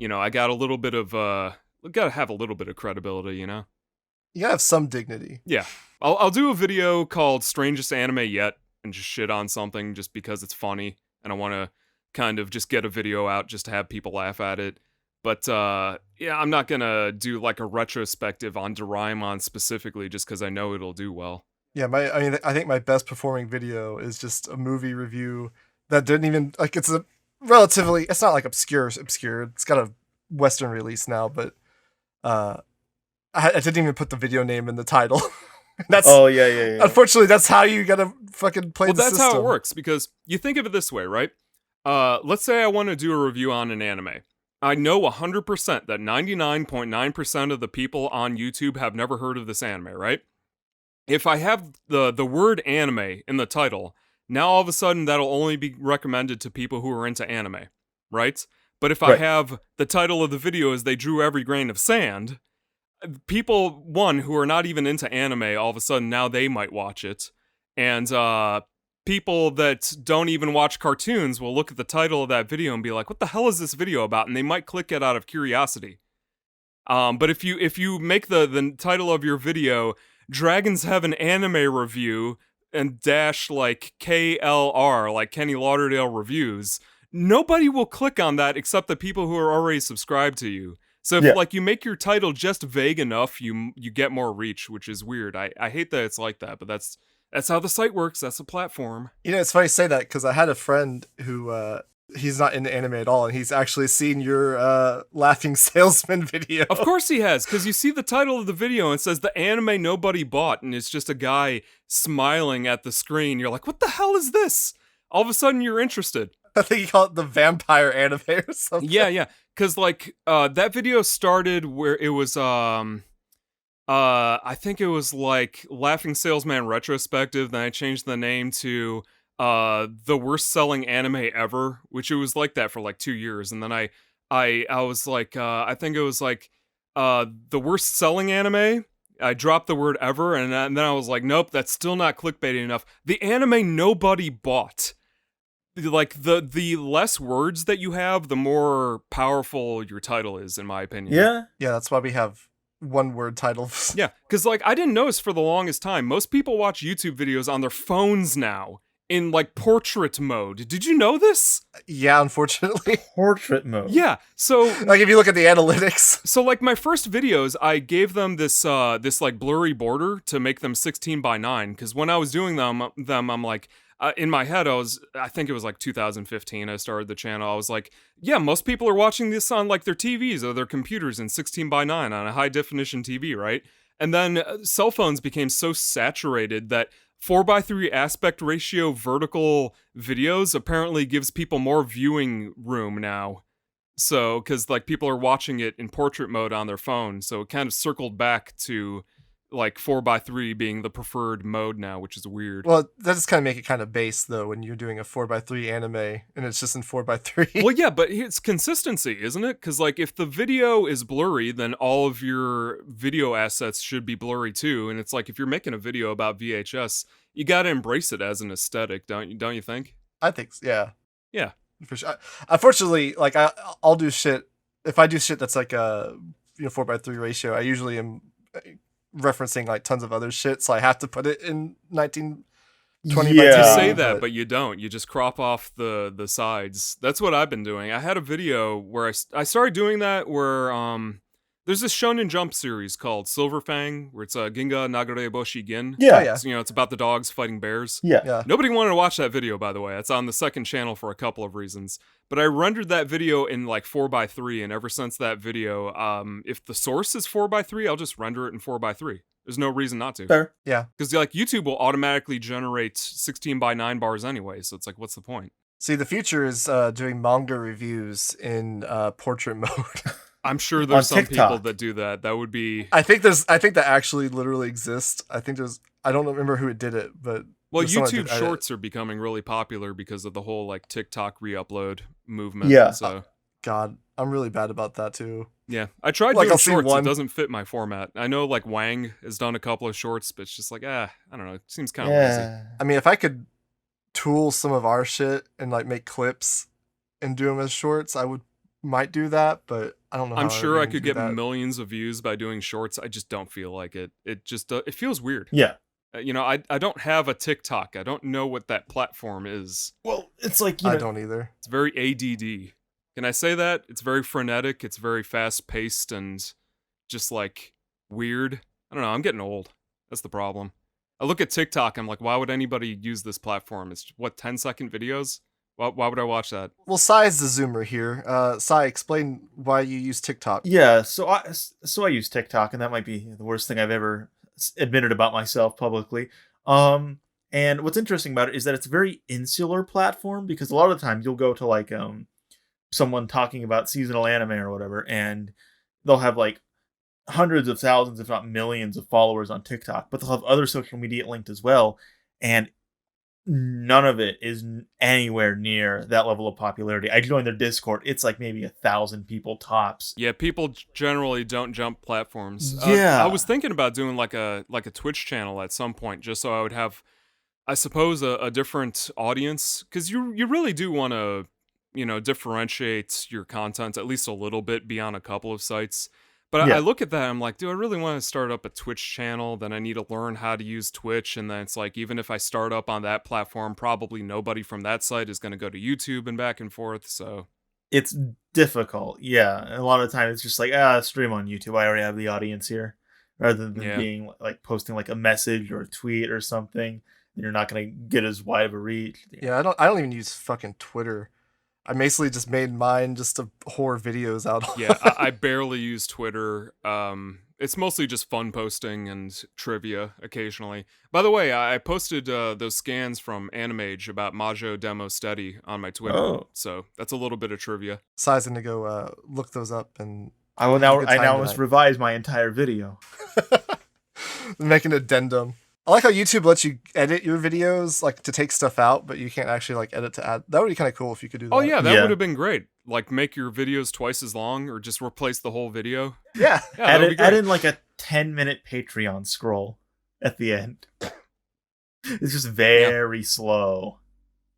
I got a little bit of, gotta have a little bit of credibility, You gotta have some dignity. Yeah. I'll do a video called Strangest Anime Yet and just shit on something just because it's funny, and I want to kind of just get a video out just to have people laugh at it. But, I'm not gonna do, like, a retrospective on Doraemon specifically just because I know it'll do well. Yeah, I think my best performing video is just a movie review that didn't even, like, it's not, like, obscure. It's got a Western release now, but I didn't even put the video name in the title. Yeah. Unfortunately, that's how you gotta fucking play the system. Well, that's how it works, because you think of it this way, right? Let's say I want to do a review on an anime. I know 100% that 99.9% of the people on YouTube have never heard of this anime, right? If I have the word anime in the title, now all of a sudden that'll only be recommended to people who are into anime, right? But if I have the title of the video as They Drew Every Grain of Sand, people, who are not even into anime, all of a sudden now they might watch it. And people that don't even watch cartoons will look at the title of that video and be like, what the hell is this video about? And they might click it out of curiosity. But if you make the title of your video, Dragons Have an Anime Review, and dash like KLR, like Kenny Lauderdale Reviews, nobody will click on that except the people who are already subscribed to you. So if you make your title just vague enough, you get more reach, which is weird. I hate that it's like that, but that's how the site works. That's the platform. It's funny you say that because I had a friend who he's not into anime at all, and he's actually seen your laughing salesman video. Of course he has, because you see the title of the video and it says the anime nobody bought, and it's just a guy smiling at the screen. You're like, what the hell is this? All of a sudden you're interested. I think you call it the vampire anime or something. Yeah, because that video started where it was I think it was like Laughing Salesman Retrospective, then I changed the name to the worst selling anime ever, which it was like that for like 2 years, and then I was like, I think it was like the worst selling anime. I dropped the word ever, and then I was like, nope, that's still not clickbaity enough. The anime nobody bought. Like, the less words that you have, the more powerful your title is, in my opinion. Yeah? Yeah, that's why we have one-word titles. Yeah, because, like, I didn't notice for the longest time, most people watch YouTube videos on their phones now, in, like, portrait mode. Did you know this? Yeah, unfortunately. Portrait mode. Yeah, so... Like, if you look at the analytics. So, like, my first videos, I gave them this, like, blurry border to make them 16:9, because when I was doing them, I'm like... in my head, I think it was like 2015, I started the channel. I was like, yeah, most people are watching this on like their TVs or their computers in 16:9 on a high definition TV, right? And then cell phones became so saturated that 4:3 aspect ratio vertical videos apparently gives people more viewing room now. So, because like people are watching it in portrait mode on their phone, so it kind of circled back to like 4:3 being the preferred mode now, which is weird. Well, that just kind of make it kind of base though when you're doing a 4:3 anime and it's just in 4:3. Well, yeah, but it's consistency, isn't it? Because like if the video is blurry, then all of your video assets should be blurry too. And it's like if you're making a video about VHS, you got to embrace it as an aesthetic, don't you think? I think so, yeah. Yeah. For sure. Unfortunately, like I'll do shit if I do shit that's like a 4:3 ratio. I usually am referencing like tons of other shit, so I have to put it in 1920 by 10. You say that, but you don't. You just crop off the sides. That's what I've been doing. I had a video where I started doing that where there's this Shonen Jump series called Silver Fang, where it's Ginga Nagare Boshi Gin. Yeah. Yeah. So, it's about the dogs fighting bears. Yeah. Nobody wanted to watch that video, by the way. It's on the second channel for a couple of reasons. But I rendered that video in like 4:3, and ever since that video, if the source is 4:3, I'll just render it in 4:3. There's no reason not to. Fair. Yeah. Because like YouTube will automatically generate 16:9 bars anyway, so it's like, what's the point? See, the future is doing manga reviews in portrait mode. I'm sure there's some TikTok. people that do that. That would be... I think that actually literally exists. I don't remember who it did it, but well, there's someone that YouTube did Shorts are becoming really popular because of the whole like TikTok re-upload movement. Yeah. So God, I'm really bad about that too. yeah, I tried Like, doing I'll see shorts. one. It doesn't fit my format. I know like Wang has done a couple of shorts, but it's just like, I don't know. It seems kind of lazy. Yeah. I mean, if I could tool some of our shit and like make clips and do them as shorts, might do that, but I don't know. I'm how sure I even could do get that. millions of views by doing shorts. I just don't feel like it. It just it feels weird. Yeah. I don't have a TikTok. I don't know what that platform is. Well, it's like, I don't either. It's very ADD. Can I say that? It's very frenetic. It's very fast paced and just like weird. I don't know. I'm getting old. That's the problem. I look at TikTok. I'm like, why would anybody use this platform? It's 10-second videos. Why would I watch that? Well, Sai is the zoomer here. Sai, explain why you use TikTok. Yeah, so I use TikTok, and that might be the worst thing I've ever admitted about myself publicly. And what's interesting about it is that it's a very insular platform, because a lot of the time you'll go to like someone talking about seasonal anime or whatever, and they'll have like hundreds of thousands, if not millions, of followers on TikTok, but they'll have other social media linked as well, and none of it is anywhere near that level of popularity. I joined their Discord. It's like maybe 1,000 people tops. Yeah, people generally don't jump platforms. Yeah. I was thinking about doing like a Twitch channel at some point, just so I would have, I suppose, a different audience, because you really do want to, differentiate your content at least a little bit beyond a couple of sites. But Yeah. I look at that, I'm like, do I really want to start up a Twitch channel? Then I need to learn how to use Twitch, and then it's like, even if I start up on that platform, probably nobody from that site is going to go to YouTube and back and forth, so... It's difficult, yeah. And a lot of the time it's just like, stream on YouTube. I already have the audience here. Rather than being like posting like a message or a tweet or something, you're not going to get as wide of a reach. Yeah, I don't even use fucking Twitter. I basically just made mine just to whore videos out. Yeah, I barely use Twitter. It's mostly just fun posting and trivia occasionally. By the way, I posted those scans from Animage about Majo Demo Steady on my Twitter. Oh. So that's a little bit of trivia. Sai's gonna go look those up, and I now must revise my entire video. make an addendum. I like how YouTube lets you edit your videos, like to take stuff out, but you can't actually like edit to add. That would be kind of cool if you could do that. Oh yeah, that would have been great. Like make your videos twice as long, or just replace the whole video. Yeah, add in like a 10-minute Patreon scroll at the end. It's just very slow.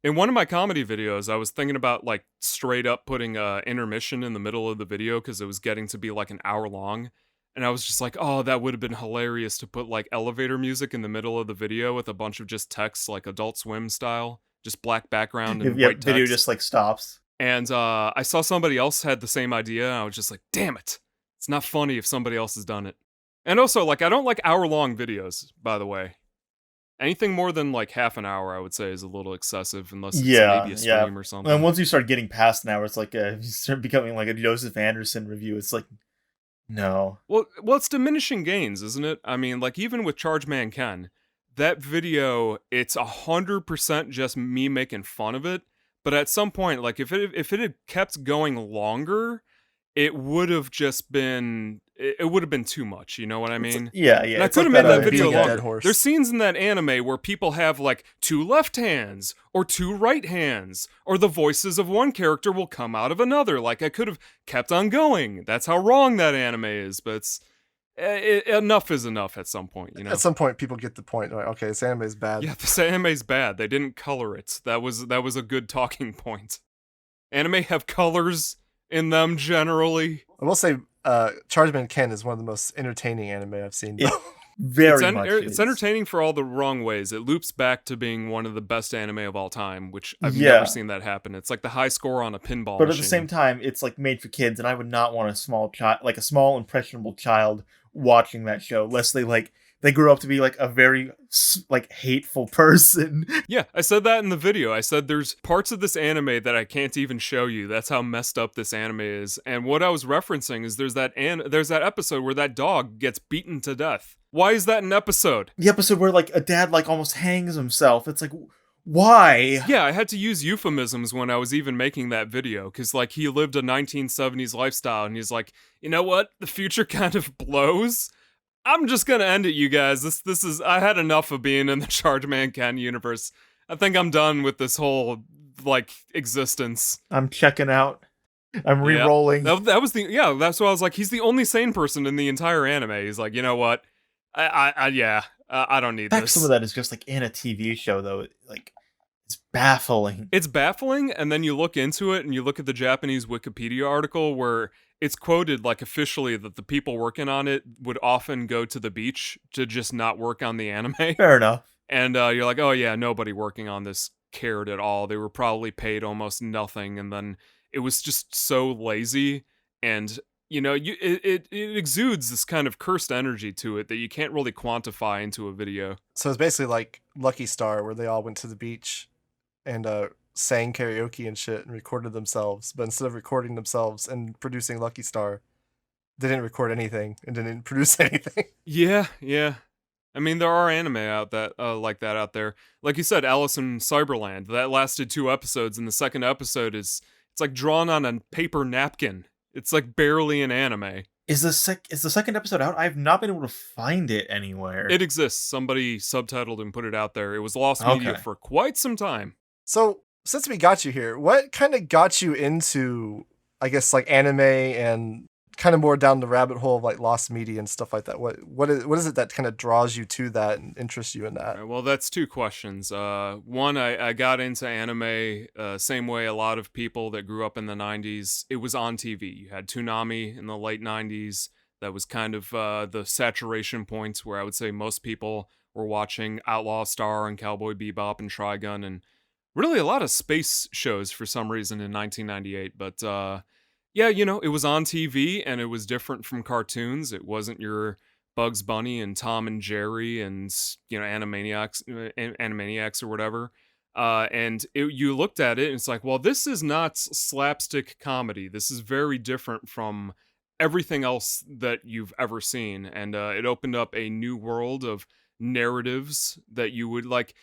In one of my comedy videos, I was thinking about like straight up putting intermission in the middle of the video because it was getting to be like an hour long. And I was just like, oh, that would have been hilarious to put like elevator music in the middle of the video with a bunch of just text, like Adult Swim style, just black background and white text. Video just like stops. And I saw somebody else had the same idea, and I was just like, damn it. It's not funny if somebody else has done it. And also, like, I don't like hour-long videos, by the way. Anything more than like half an hour, I would say, is a little excessive, unless it's maybe a stream or something. And once you start getting past an hour, it's like you start becoming like a Joseph Anderson review. It's like, no. Well, it's diminishing gains, isn't it? I mean, like, even with Chargeman Ken, that video, it's 100% just me making fun of it. But at some point, like, if it had kept going longer, it would have just been... It would have been too much, you know what I mean? Yeah. And I could have made that video longer. There's scenes in that anime where people have, like, 2 left hands, or 2 right hands, or the voices of one character will come out of another. Like, I could have kept on going. That's how wrong that anime is, but enough is enough at some point, you know? At some point, people get the point. Like, okay, this anime is bad. Yeah, this anime is bad. They didn't color it. That was a good talking point. Anime have colors in them, generally. I will say, Chargeman Ken is one of the most entertaining anime I've seen. It's entertaining for all the wrong ways. It loops back to being one of the best anime of all time, which I've never seen that happen. It's like the high score on a pinball But machine. At the same time, it's like made for kids, and I would not want a small impressionable child watching that show, lest they grew up to be like a very like hateful person. Yeah, I said that in the video. I said there's parts of this anime that I can't even show you. That's how messed up this anime is. And what I was referencing is there's that episode where that dog gets beaten to death. Why is that an episode? The episode where like a dad like almost hangs himself. It's like, why? Yeah, I had to use euphemisms when I was even making that video, because like he lived a 1970s lifestyle, and he's like, you know what? The future kind of blows. I'm just gonna end it, you guys. This is... I had enough of being in the Chargeman Ken universe. I think I'm done with this whole, like, existence. I'm checking out. I'm re-rolling. Yeah. That was that's why I was like, he's the only sane person in the entire anime. He's like, you know what? I don't need this. Some of that is just, like, in a TV show, though. Like, it's baffling. It's baffling, and then you look into it, and you look at the Japanese Wikipedia article where... It's quoted, like, officially that the people working on it would often go to the beach to just not work on the anime. Fair enough. And you're like, oh yeah, nobody working on this cared at all. They were probably paid almost nothing, and then it was just so lazy, and, you know, it exudes this kind of cursed energy to it that you can't really quantify into a video. So it's basically like Lucky Star, where they all went to the beach and sang karaoke and shit and recorded themselves, but instead of recording themselves and producing Lucky Star, they didn't record anything and didn't produce anything. Yeah. I mean, there are anime out that like that out there. Like you said, Alice in Cyberland, that lasted 2 episodes, and the second episode it's like drawn on a paper napkin. It's like barely an anime. Is the second episode out? I've not been able to find it anywhere. It exists. Somebody subtitled and put it out there. It was lost media for quite some time. So, since we got you here, what kind of got you into, I guess, like anime and kind of more down the rabbit hole of like lost media and stuff like that? What is it that kind of draws you to that and interests you in that? Right, well, that's 2 questions. One, I got into anime same way a lot of people that grew up in the 90s. It was on TV. You had Toonami in the late 90s. That was kind of the saturation points where I would say most people were watching Outlaw Star and Cowboy Bebop and Trigun and really a lot of space shows for some reason in 1998, but yeah, you know, it was on TV and it was different from cartoons. It wasn't your Bugs Bunny and Tom and Jerry and, you know, Animaniacs or whatever. And you looked at it and it's like, well, this is not slapstick comedy. This is very different from everything else that you've ever seen. And it opened up a new world of narratives that you would like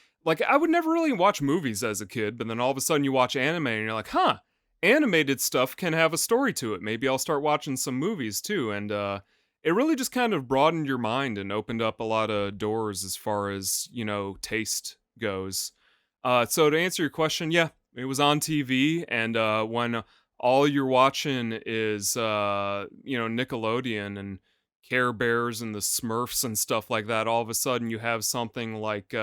I would never really watch movies as a kid, but then all of a sudden you watch anime and you're like, huh, animated stuff can have a story to it. Maybe I'll start watching some movies too. And it really just kind of broadened your mind and opened up a lot of doors as far as, taste goes. So to answer your question, yeah, it was on TV, and when all you're watching is, Nickelodeon and Care Bears and the Smurfs and stuff like that, all of a sudden you have something like,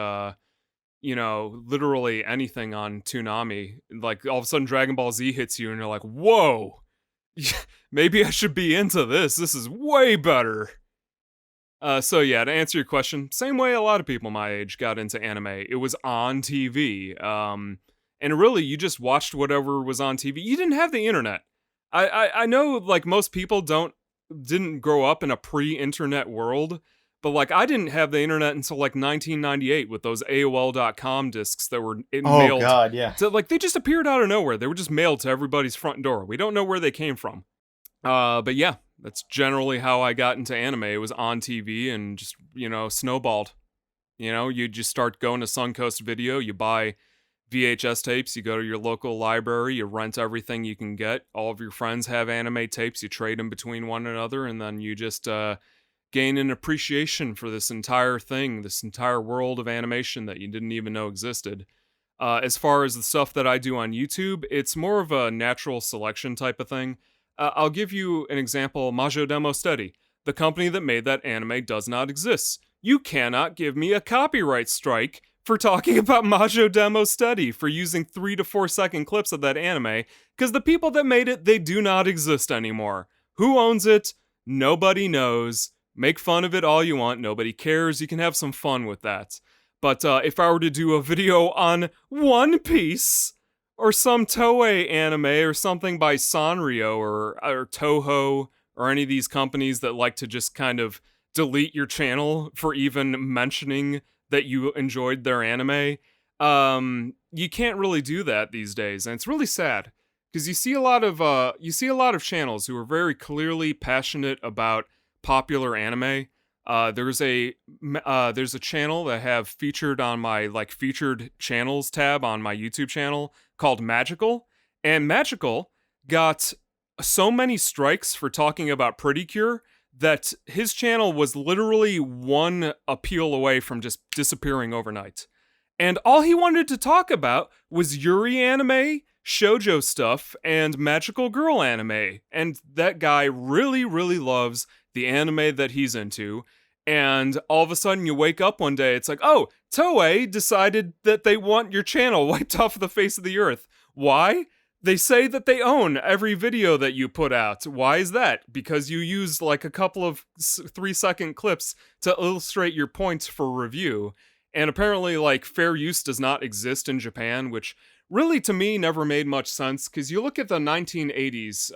literally anything on Toonami. Like, all of a sudden Dragon Ball Z hits you and you're like, whoa, maybe I should be into this. This is way better. So yeah, to answer your question, same way a lot of people my age got into anime. It was on TV. And really, you just watched whatever was on TV. You didn't have the internet. I know, like, most people didn't grow up in a pre-internet world, but, like, I didn't have the internet until, like, 1998 with those AOL.com discs that were mailed. Oh, God, yeah. So, like, they just appeared out of nowhere. They were just mailed to everybody's front door. We don't know where they came from. But yeah, that's generally how I got into anime. It was on TV and just, snowballed. You just start going to Suncoast Video, you buy VHS tapes, you go to your local library, you rent everything you can get. All of your friends have anime tapes, you trade them between one another, and then you just gain an appreciation for this entire thing, this entire world of animation that you didn't even know existed. As far as the stuff that I do on YouTube, it's more of a natural selection type of thing. I'll give you an example. Majo Demo Steady. The company that made that anime does not exist. You cannot give me a copyright strike for talking about Majo Demo Steady, for using 3 to 4 second clips of that anime, because the people that made it, they do not exist anymore. Who owns it? Nobody knows. Make fun of it all you want. Nobody cares. You can have some fun with that. But if I were to do a video on One Piece, or some Toei anime, or something by Sanrio, or Toho, or any of these companies that like to just kind of delete your channel for even mentioning that you enjoyed their anime, you can't really do that these days, and it's really sad, because you see a lot of channels who are very clearly passionate about popular anime. There's a channel that I have featured on my, like, featured channels tab on my YouTube channel called Magical, and Magical got so many strikes for talking about Pretty Cure that his channel was literally one appeal away from just disappearing overnight. And all he wanted to talk about was Yuri anime, shoujo stuff, and magical girl anime. And that guy really, really loves the anime that he's into. And all of a sudden you wake up one day, it's like, oh, Toei decided that they want your channel wiped off the face of the earth. Why? They say that they own every video that you put out. Why is that? Because you use, like, a couple of 3-second clips to illustrate your points for review. And apparently, like, fair use does not exist in Japan, which really, to me, never made much sense, because you look at the 1980s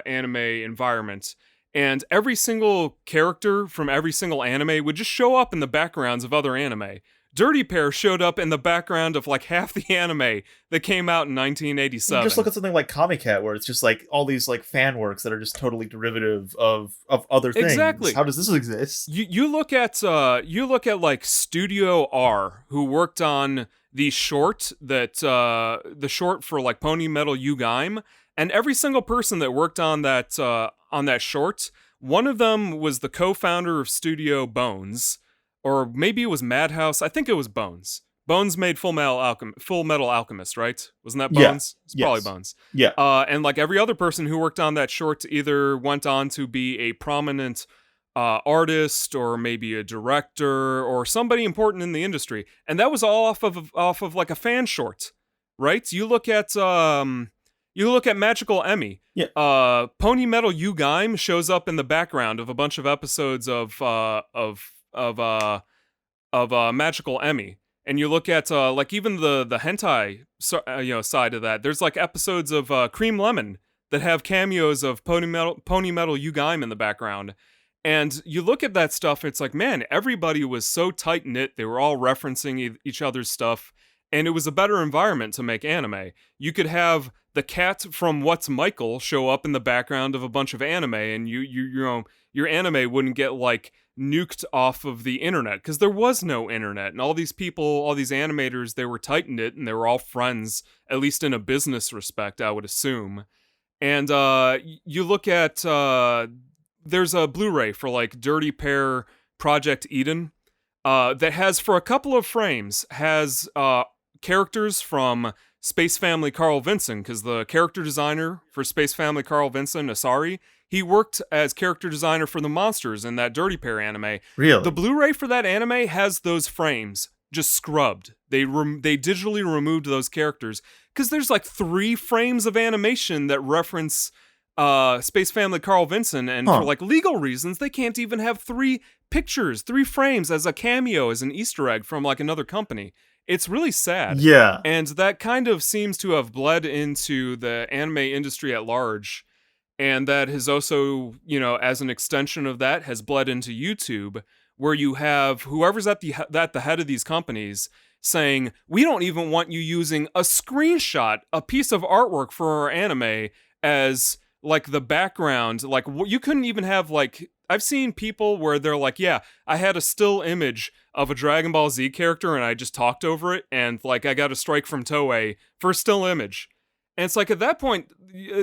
anime environment, and every single character from every single anime would just show up in the backgrounds of other anime. Dirty Pair showed up in the background of, like, half the anime that came out in 1987. You just look at something like Comic Cat, where it's just, like, all these, like, fan works that are just totally derivative of other things. Exactly. How does this exist? You look at like Studio R, who worked on the short for, like, Pony Metal U-Gaim, and every single person that worked on that short, one of them was the co-founder of Studio Bones. Or maybe it was Madhouse. I think it was Bones. Bones made Full Metal Alchemist, right? Wasn't that Bones? Yeah. It's probably Bones. Yeah. And, like, every other person who worked on that short either went on to be a prominent artist, or maybe a director, or somebody important in the industry. And that was all off of like a fan short, right? You look at Magical Emmy. Yeah. Pony Metal U-Gaim shows up in the background of a bunch of episodes of Magical Emmy, and you look at like even the hentai side of that. There's, like, episodes of Cream Lemon that have cameos of Pony Metal U-Gaim in the background, and you look at that stuff. It's like, man, everybody was so tight knit. They were all referencing each other's stuff, and it was a better environment to make anime. You could have the cat from What's Michael show up in the background of a bunch of anime, and your anime wouldn't get, like, nuked off of the internet, because there was no internet, and all these people, all these animators, they were tight-knit, and they were all friends, at least in a business respect, I would assume. And you look at there's a Blu-ray for like Dirty Pair Project Eden that has, for a couple of frames, has characters from Space Family Carl Vinson, because the character designer for Space Family Carl Vinson, Asari, he worked as character designer for the monsters in that Dirty Pair anime. Really? The Blu-ray for that anime has those frames just scrubbed. They digitally removed those characters because there's like 3 frames of animation that reference Space Family Carl Vinson, and for like legal reasons, they can't even have 3 pictures, 3 frames as a cameo, as an Easter egg from like another company. It's really sad. Yeah. And that kind of seems to have bled into the anime industry at large. And that has also, you know, as an extension of that, has bled into YouTube, where you have whoever's at the head of these companies saying, we don't even want you using a screenshot, a piece of artwork for our anime as like the background. Like, you couldn't even have like, I've seen people where they're like, yeah, I had a still image of a Dragon Ball Z character and I just talked over it, and like I got a strike from Toei for a still image. And it's like, at that point,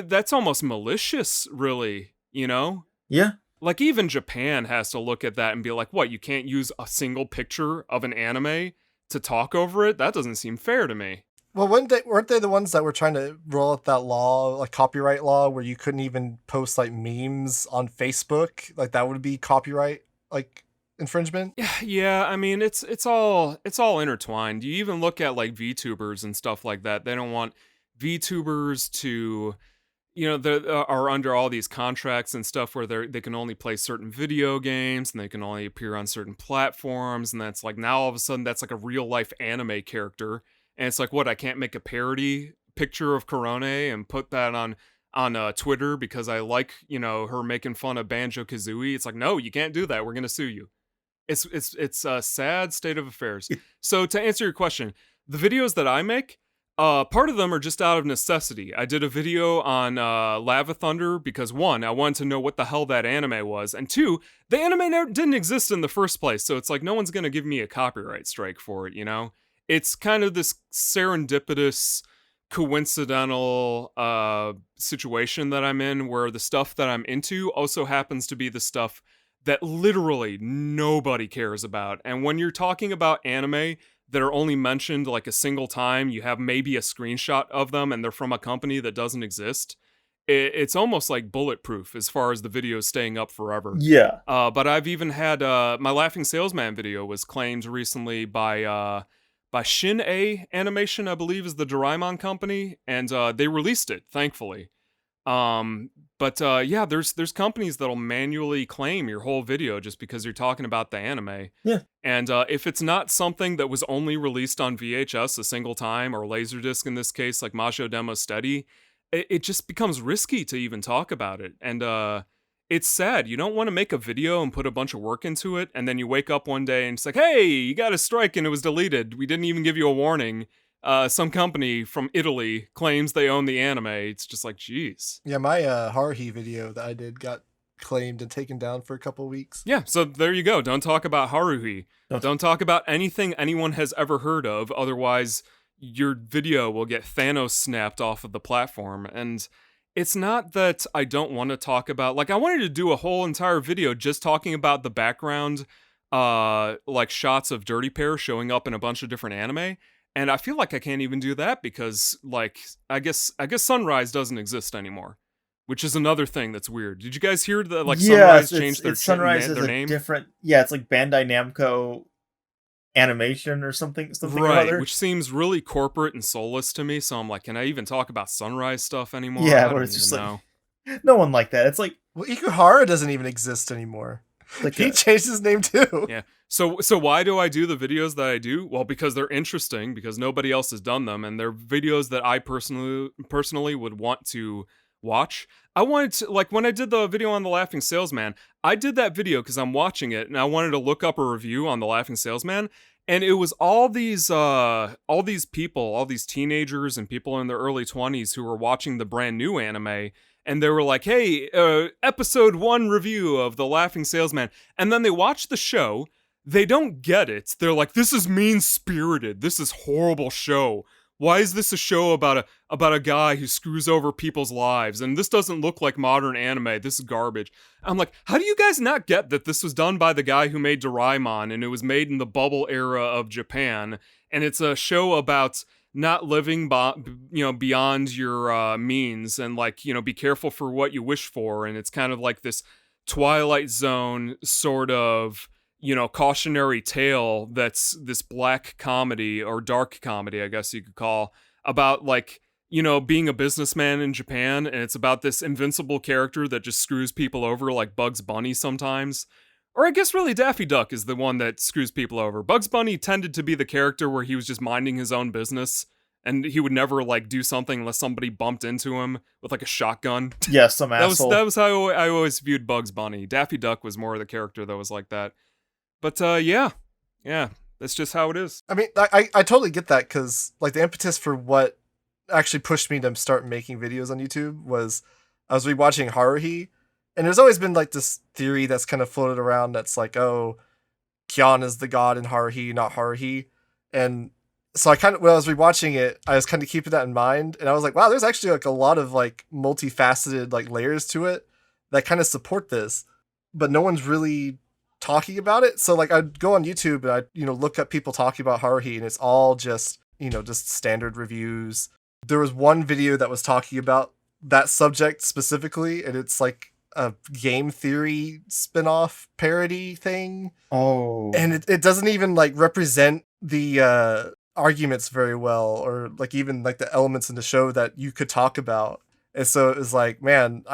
that's almost malicious, really, you know? Yeah. Like, even Japan has to look at that and be like, what, you can't use a single picture of an anime to talk over it? That doesn't seem fair to me. Well, weren't they the ones that were trying to roll out that law, like copyright law, where you couldn't even post like memes on Facebook? Like that would be copyright like infringement? Yeah, I mean, it's all intertwined. You even look at like VTubers and stuff like that. They don't want VTubers to, you know, they are under all these contracts and stuff where they can only play certain video games and they can only appear on certain platforms, and that's like, now all of a sudden that's like a real life anime character. And it's like, what, I can't make a parody picture of Korone and put that on Twitter because I like, you know, her making fun of Banjo-Kazooie? It's like, no, you can't do that. We're going to sue you. It's a sad state of affairs. So to answer your question, the videos that I make, part of them are just out of necessity. I did a video on Lava Thunder because 1, I wanted to know what the hell that anime was, and 2, the anime didn't exist in the first place, so it's like no one's going to give me a copyright strike for it, you know? It's kind of this serendipitous, coincidental situation that I'm in, where the stuff that I'm into also happens to be the stuff that literally nobody cares about. And when you're talking about anime that are only mentioned like a single time, you have maybe a screenshot of them and they're from a company that doesn't exist, it's almost like bulletproof as far as the videos staying up forever. Yeah. But I've even had my Laughing Salesman video was claimed recently by Shin-A Animation, I believe is the Doraemon company, and they released it, thankfully. But yeah, there's companies that'll manually claim your whole video just because you're talking about the anime. Yeah. And if it's not something that was only released on VHS a single time, or Laserdisc in this case, like Majo Demo Steady, it just becomes risky to even talk about it. And it's sad. You don't want to make a video and put a bunch of work into it, and then you wake up one day and it's like, hey, you got a strike and it was deleted. We didn't even give you a warning. Some company from Italy claims they own the anime. It's just like, geez. Yeah, my Haruhi video that I did got claimed and taken down for a couple weeks. Yeah, so there you go. Don't talk about Haruhi. Don't talk about anything anyone has ever heard of. Otherwise, your video will get Thanos snapped off of the platform. And it's not that I don't want to talk about, like, I wanted to do a whole entire video just talking about the background, like shots of Dirty Pair showing up in a bunch of different anime. And I feel like I can't even do that because, like, I guess Sunrise doesn't exist anymore, which is another thing that's weird. Did you guys hear that? Like, Sunrise changed their name? Different. Yeah, it's like Bandai Namco Animation or something right, or other. Which seems really corporate and soulless to me. So I'm like, can I even talk about Sunrise stuff anymore? Yeah, where it's just like, no one like that. It's like, well, Ikuhara doesn't even exist anymore. Like he changed his name too. Yeah. So why do I do the videos that I do? Well, because they're interesting, because nobody else has done them, and they're videos that I personally would want to watch. I wanted to, like, when I did the video on The Laughing Salesman, I did that video because I'm watching it and I wanted to look up a review on The Laughing Salesman, and it was all these people, all these teenagers and people in their early 20s who were watching the brand new anime. And they were like, hey, episode 1 review of The Laughing Salesman. And then they watch the show. They don't get it. They're like, this is mean-spirited. This is horrible show. why is this a show about a guy who screws over people's lives? And this doesn't look like modern anime. This is garbage. I'm like, how do you guys not get that this was done by the guy who made Doraemon, and it was made in the bubble era of Japan, and it's a show about not living beyond your means, and like, be careful for what you wish for, and it's kind of like this Twilight Zone sort of cautionary tale that's this black comedy, or dark comedy, I guess you could call, about like, being a businessman in Japan, and it's about this invincible character that just screws people over like Bugs Bunny sometimes. Or I guess really Daffy Duck is the one that screws people over. Bugs Bunny tended to be the character where he was just minding his own business, and he would never like do something unless somebody bumped into him with like a shotgun. Yeah, some asshole. That was how I always viewed Bugs Bunny. Daffy Duck was more of the character that was like that. But yeah, that's just how it is. I mean, I totally get that, because like the impetus for what actually pushed me to start making videos on YouTube was I was rewatching Haruhi, and there's always been like this theory that's kind of floated around that's like, oh, Kyon is the god in Haruhi, not Haruhi. And so I when I was rewatching it, I was kind of keeping that in mind, and I was like, wow, there's actually like a lot of like multifaceted like layers to it that kind of support this, but no one's really talking about it. So like I'd go on YouTube and I'd look up people talking about Haruhi, and it's all just just standard reviews. There was one video that was talking about that subject specifically, and it's like a game theory spin-off parody thing. Oh. And it doesn't even like represent the arguments very well, or like even like the elements in the show that you could talk about. And so it was like, man,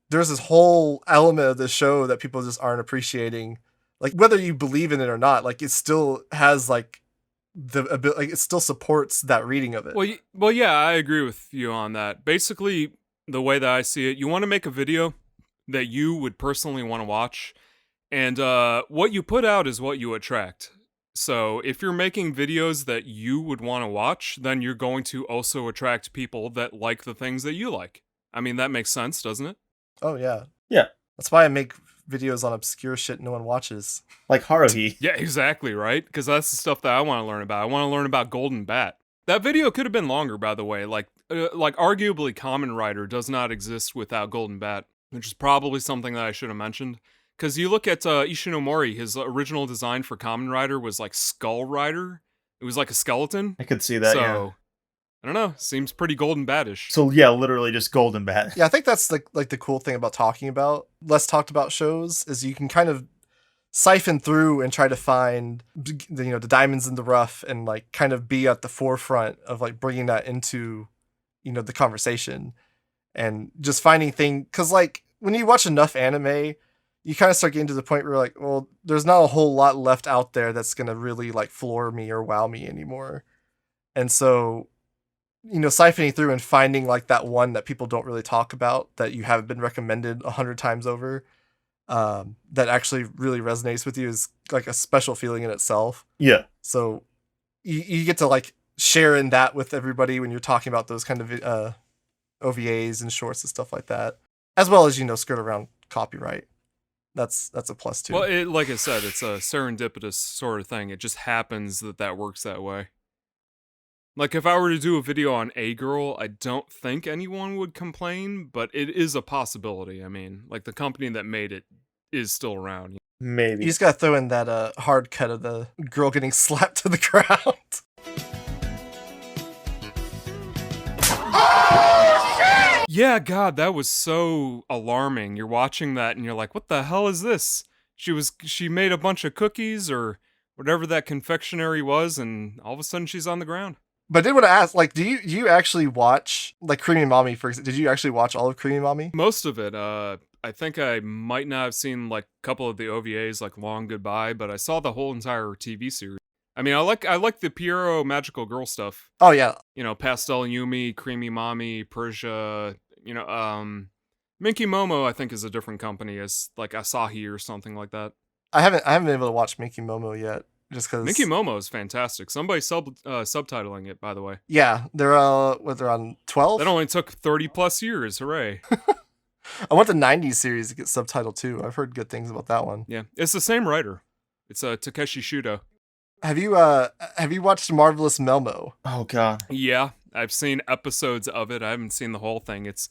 there's this whole element of the show that people just aren't appreciating. Like, whether you believe in it or not, like, it still has, like, it still supports that reading of it. Well, yeah, I agree with you on that. Basically, the way that I see it, you want to make a video that you would personally want to watch, and what you put out is what you attract. So, if you're making videos that you would want to watch, then you're going to also attract people that like the things that you like. I mean, that makes sense, doesn't it? Oh, yeah. Yeah. That's why I make videos on obscure shit no one watches. Like Haruhi. Yeah, exactly, right? Because that's the stuff that I want to learn about. I want to learn about Golden Bat. That video could have been longer, by the way. Like arguably Kamen Rider does not exist without Golden Bat, which is probably something that I should have mentioned. Because you look at Ishinomori, his original design for Kamen Rider was like Skull Rider. It was like a skeleton. I could see that, yeah. I don't know. Seems pretty Golden Bat-ish. So yeah, literally just Golden Bat. Yeah, I think that's like the cool thing about talking about less talked about shows is you can kind of siphon through and try to find the diamonds in the rough, and like kind of be at the forefront of like bringing that into the conversation, and just finding things, because like when you watch enough anime, you kind of start getting to the point where you're like, well, there's not a whole lot left out there that's gonna really like floor me or wow me anymore. And so siphoning through and finding like that one that people don't really talk about, that you haven't been recommended 100 times over, that actually really resonates with you, is like a special feeling in itself. Yeah. So you get to like share in that with everybody when you're talking about those kind of OVAs and shorts and stuff like that, as well as skirt around copyright. That's a plus too. Well, like I said, it's a serendipitous sort of thing. It just happens that works that way. Like, if I were to do a video on A Girl, I don't think anyone would complain, but it is a possibility. I mean, like, the company that made it is still around. Maybe. You just gotta throw in that hard cut of the girl getting slapped to the ground. Oh, shit! Yeah, God, that was so alarming. You're watching that, and you're like, what the hell is this? She made a bunch of cookies, or whatever that confectionery was, and all of a sudden she's on the ground. But I did want to ask, like, do you actually watch, like, Creamy Mommy, for example? Did you actually watch all of Creamy Mommy? Most of it. I think I might not have seen, like, a couple of the OVAs, like Long Goodbye, but I saw the whole entire TV series. I mean, I like the Pierrot Magical Girl stuff. Oh, yeah. Pastel Yumi, Creamy Mommy, Persia, Minky Momo, I think, is a different company, as, like, Asahi or something like that. I haven't been able to watch Minky Momo yet. Just because Minky Momo is fantastic. Somebody's subtitling it, by the way. Yeah, they're on 12. That only took 30 plus years. Hooray! I want the '90s series to get subtitled too. I've heard good things about that one. Yeah, it's the same writer. It's Takeshi Shudo. Have you watched Marvelous Melmo? Oh God. Yeah, I've seen episodes of it. I haven't seen the whole thing. It's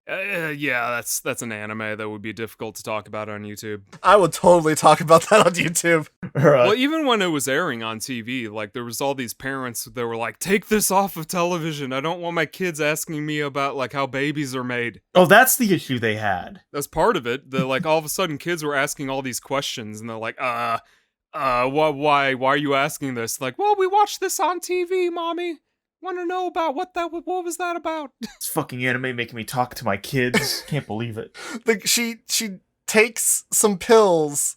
yeah, that's an anime that would be difficult to talk about on YouTube. I would totally talk about that on YouTube. Well, even when it was airing on TV, like there was all these parents that were like, "Take this off of television. I don't want my kids asking me about like how babies are made." Oh, that's the issue they had. That's part of it. The like all of a sudden kids were asking all these questions, and they're like, why are you asking this? Like, well, we watched this on TV, mommy. Want to know about what was that about? This fucking anime making me talk to my kids. Can't believe it. Like she takes some pills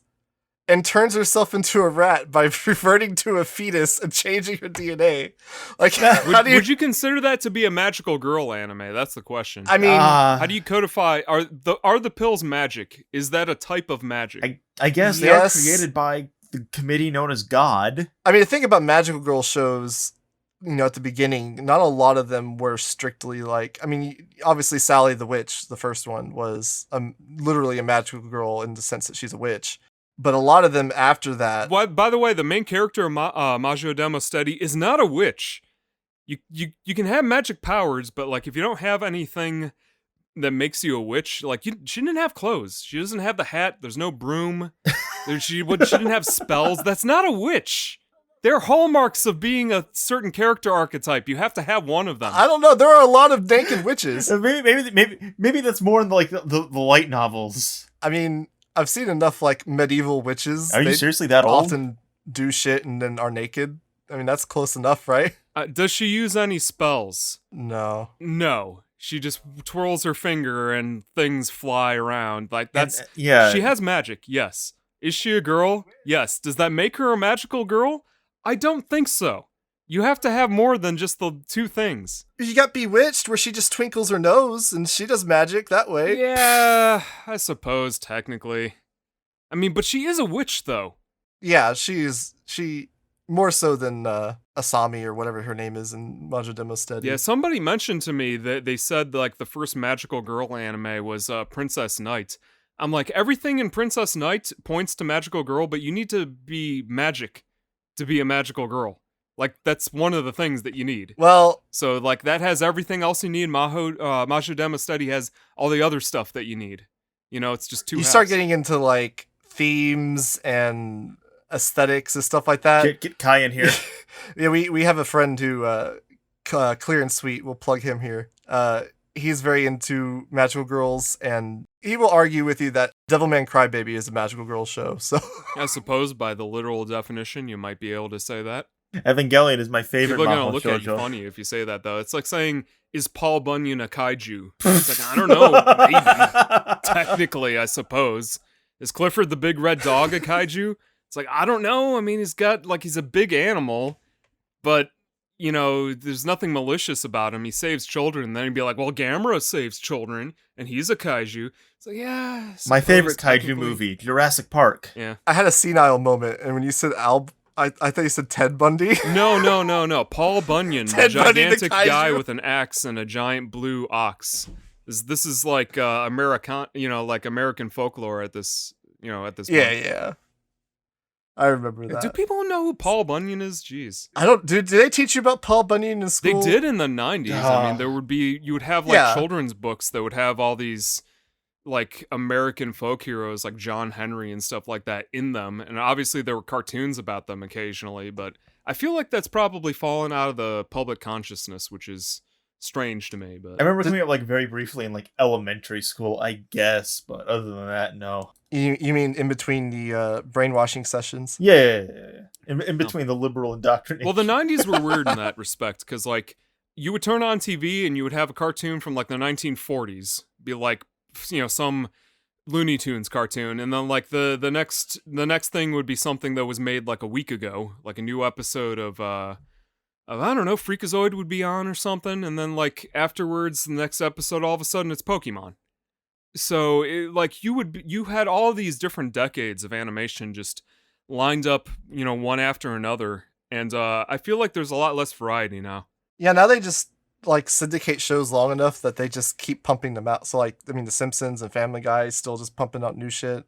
and turns herself into a rat by reverting to a fetus and changing her DNA. Like, would you consider that to be a magical girl anime? That's the question. I mean, how do you codify? Are the pills magic? Is that a type of magic? I guess they are created by the committee known as God. I mean, the thing about magical girl shows, you know, at the beginning, not a lot of them were strictly like, I mean, obviously Sally the Witch, the first one, was literally a magical girl in the sense that she's a witch. But a lot of them after that... By the way, the main character of Majo Demo Steady is not a witch. You can have magic powers, but like if you don't have anything that makes you a witch, like she didn't have clothes. She doesn't have the hat. There's no broom. She didn't have spells. That's not a witch. They're hallmarks of being a certain character archetype. You have to have one of them. I don't know. There are a lot of naked witches. maybe that's more in the light novels. I mean, I've seen enough like medieval witches. Are you seriously that old? Often do shit and then are naked. I mean, that's close enough, right? Does she use any spells? No. No. She just twirls her finger and things fly around. Like that's yeah. She has magic. Yes. Is she a girl? Yes. Does that make her a magical girl? I don't think so. You have to have more than just the two things. You got Bewitched, where she just twinkles her nose, and she does magic that way. Yeah, I suppose, technically. I mean, but she is a witch, though. Yeah, she more so than Asami, or whatever her name is in Majo Demo Steady. Yeah, somebody mentioned to me that they said, like, the first magical girl anime was Princess Knight. I'm like, everything in Princess Knight points to magical girl, but you need to be magic to be a magical girl. Like, that's one of the things that you need. Well... So, like, that has everything else you need. Majo Demo Steady has all the other stuff that you need. You know, it's just two halves. Start getting into, like, themes and aesthetics and stuff like that. Get Kai in here. Yeah, we have a friend who, Clear and Sweet, we'll plug him here. He's very into magical girls, and he will argue with you that Devilman Crybaby is a magical girl show, so... I suppose by the literal definition, you might be able to say that. Evangelion is my favorite. People are gonna look at you funny if you say that, though. It's like saying, is Paul Bunyan a kaiju? It's like, I don't know, maybe. Technically, I suppose. Is Clifford the Big Red Dog a kaiju? It's like, I don't know. I mean, he's a big animal, but... You know, there's nothing malicious about him. He saves children, and then he'd be like, well, Gamera saves children, and he's a kaiju. It's like, yeah. My favorite kaiju movie, Jurassic Park. Yeah. I had a senile moment, and when you said I thought you said Ted Bundy. No. Paul Bunyan, the gigantic guy with an axe and a giant blue ox. This is like American folklore at this point. Yeah. I remember that. Do people know who Paul Bunyan is? Jeez. I don't. Did they teach you about Paul Bunyan in school? They did in the 90s. I mean, you would have like children's books that would have all these like American folk heroes like John Henry and stuff like that in them. And obviously there were cartoons about them occasionally, but I feel like that's probably fallen out of the public consciousness, which is strange to me. But I remember coming up like very briefly in like elementary school, I guess, but other than that, no. You mean in between the brainwashing sessions? Yeah. In between the liberal indoctrination. Well, the 90s were weird in that respect, because like you would turn on TV and you would have a cartoon from like the 1940s, be like, you know, some Looney Tunes cartoon, and then like the next thing would be something that was made like a week ago, like a new episode of I don't know, Freakazoid would be on or something, and then like afterwards, the next episode, all of a sudden it's Pokemon. So you had all these different decades of animation just lined up, you know, one after another, and I feel like there's a lot less variety now. Yeah, now they just like syndicate shows long enough that they just keep pumping them out. So like, I mean, The Simpsons and Family Guy still just pumping out new shit.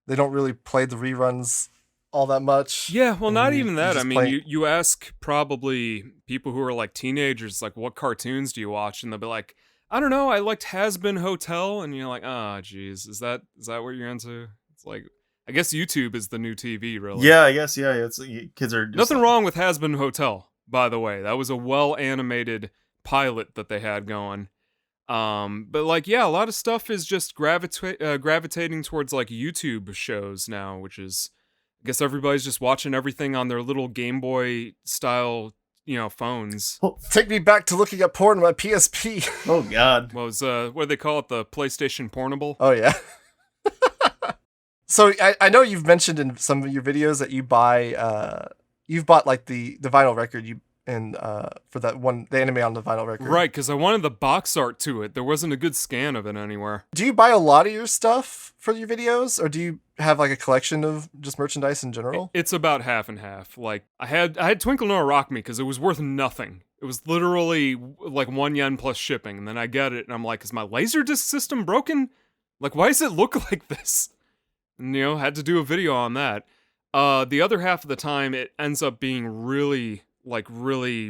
They don't really play the reruns all that much. Yeah, well, not even that. I mean, play... you ask probably people who are like teenagers, like, what cartoons do you watch? And they'll be like, I don't know, I liked Has Been Hotel. And you're like, oh, geez, is that what you're into? It's like, I guess YouTube is the new TV, really. Yeah, I guess, yeah. It's kids are just nothing wrong with Has Been Hotel, by the way. That was a well-animated pilot that they had going. But like, yeah, a lot of stuff is just gravitating towards like YouTube shows now, which is, I guess everybody's just watching everything on their little Game Boy style, phones. Well, take me back to looking at porn on my PSP. Oh God. What do they call it? The PlayStation Portable? Oh yeah. So I know you've mentioned in some of your videos that you've bought like the vinyl record for that one, the anime on the vinyl record. Right, because I wanted the box art to it. There wasn't a good scan of it anywhere. Do you buy a lot of your stuff for your videos, or do you have like a collection of just merchandise in general? It's about half and half. Like I had Twinkle Nora Rock Me because it was worth nothing. It was literally like 1 yen plus shipping, and then I get it, and I'm like, is my Laserdisc system broken? Like, why does it look like this? And, had to do a video on that. The other half of the time, it ends up being really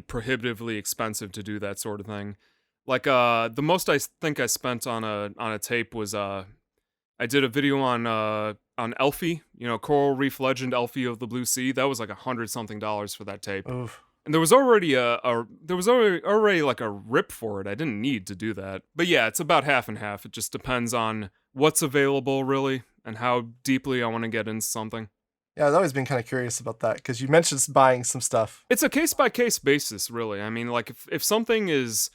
prohibitively expensive to do that sort of thing. Like, the most I think I spent on a tape was, I did a video on Elfie, Coral Reef Legend Elfie of the Blue Sea. That was like $100-something for that tape. Oof. And there was already already like a rip for it. I didn't need to do that. But yeah, it's about half and half. It just depends on what's available, really, and how deeply I want to get into something. Yeah, I've always been kind of curious about that, because you mentioned buying some stuff. It's a case-by-case basis, really. I mean, like, if something is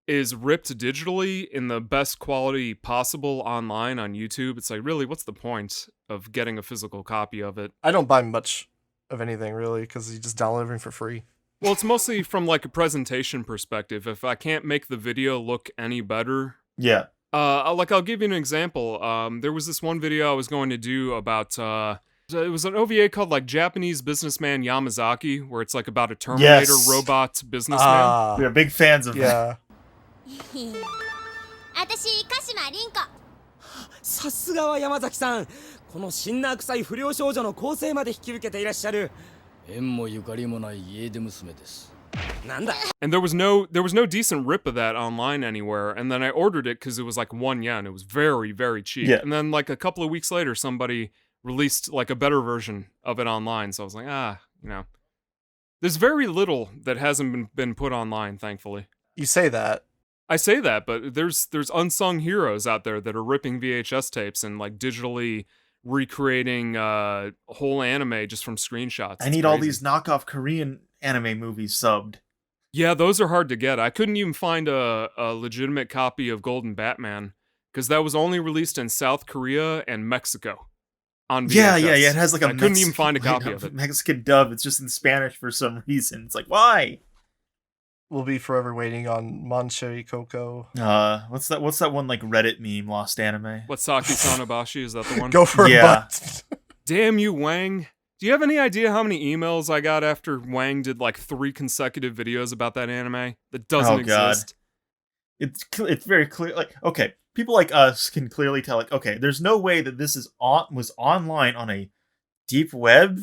ripped digitally in the best quality possible online on YouTube, it's like, really, what's the point of getting a physical copy of it? I don't buy much of anything, really, because you just download everything for free. Well, it's mostly from, like, a presentation perspective. If I can't make the video look any better... Yeah. I'll give you an example. There was this one video I was going to do about... it was an OVA called, like, Japanese Businessman Yamazaki, where it's, like, about a Terminator robot businessman. We are big fans of that. 私鹿島凛子さすがは山崎さんこのシンナー臭い不良少女の構成まで引き受けていらっしゃる縁もゆかりもない家出娘ですなんだ And there was no decent rip of that online anywhere, and then I ordered it because it was like 1 yen. It was very, very cheap. Yeah. And then like a couple of weeks later, somebody released like a better version of it online, so I was like, there's very little that hasn't been put online, thankfully. You say that. I say that, but there's unsung heroes out there that are ripping VHS tapes and like digitally recreating whole anime just from screenshots. I need all these knockoff Korean anime movies subbed. Yeah, those are hard to get. I couldn't even find a legitimate copy of Golden Batman because that was only released in South Korea and Mexico on VHS. Yeah. It has like I couldn't even find a copy of it. Mexican dub. It's just in Spanish for some reason. It's like, why? We'll be forever waiting on Moncherry Coco. What's that one like Reddit meme, Lost Anime? What, Saki Sanabashi? Is that the one? Go for a month. Damn you, Wang. Do you have any idea how many emails I got after Wang did like 3 consecutive videos about that anime that doesn't exist? It's very clear. Like, okay, people like us can clearly tell. Like, okay, there's no way that this was online on a deep web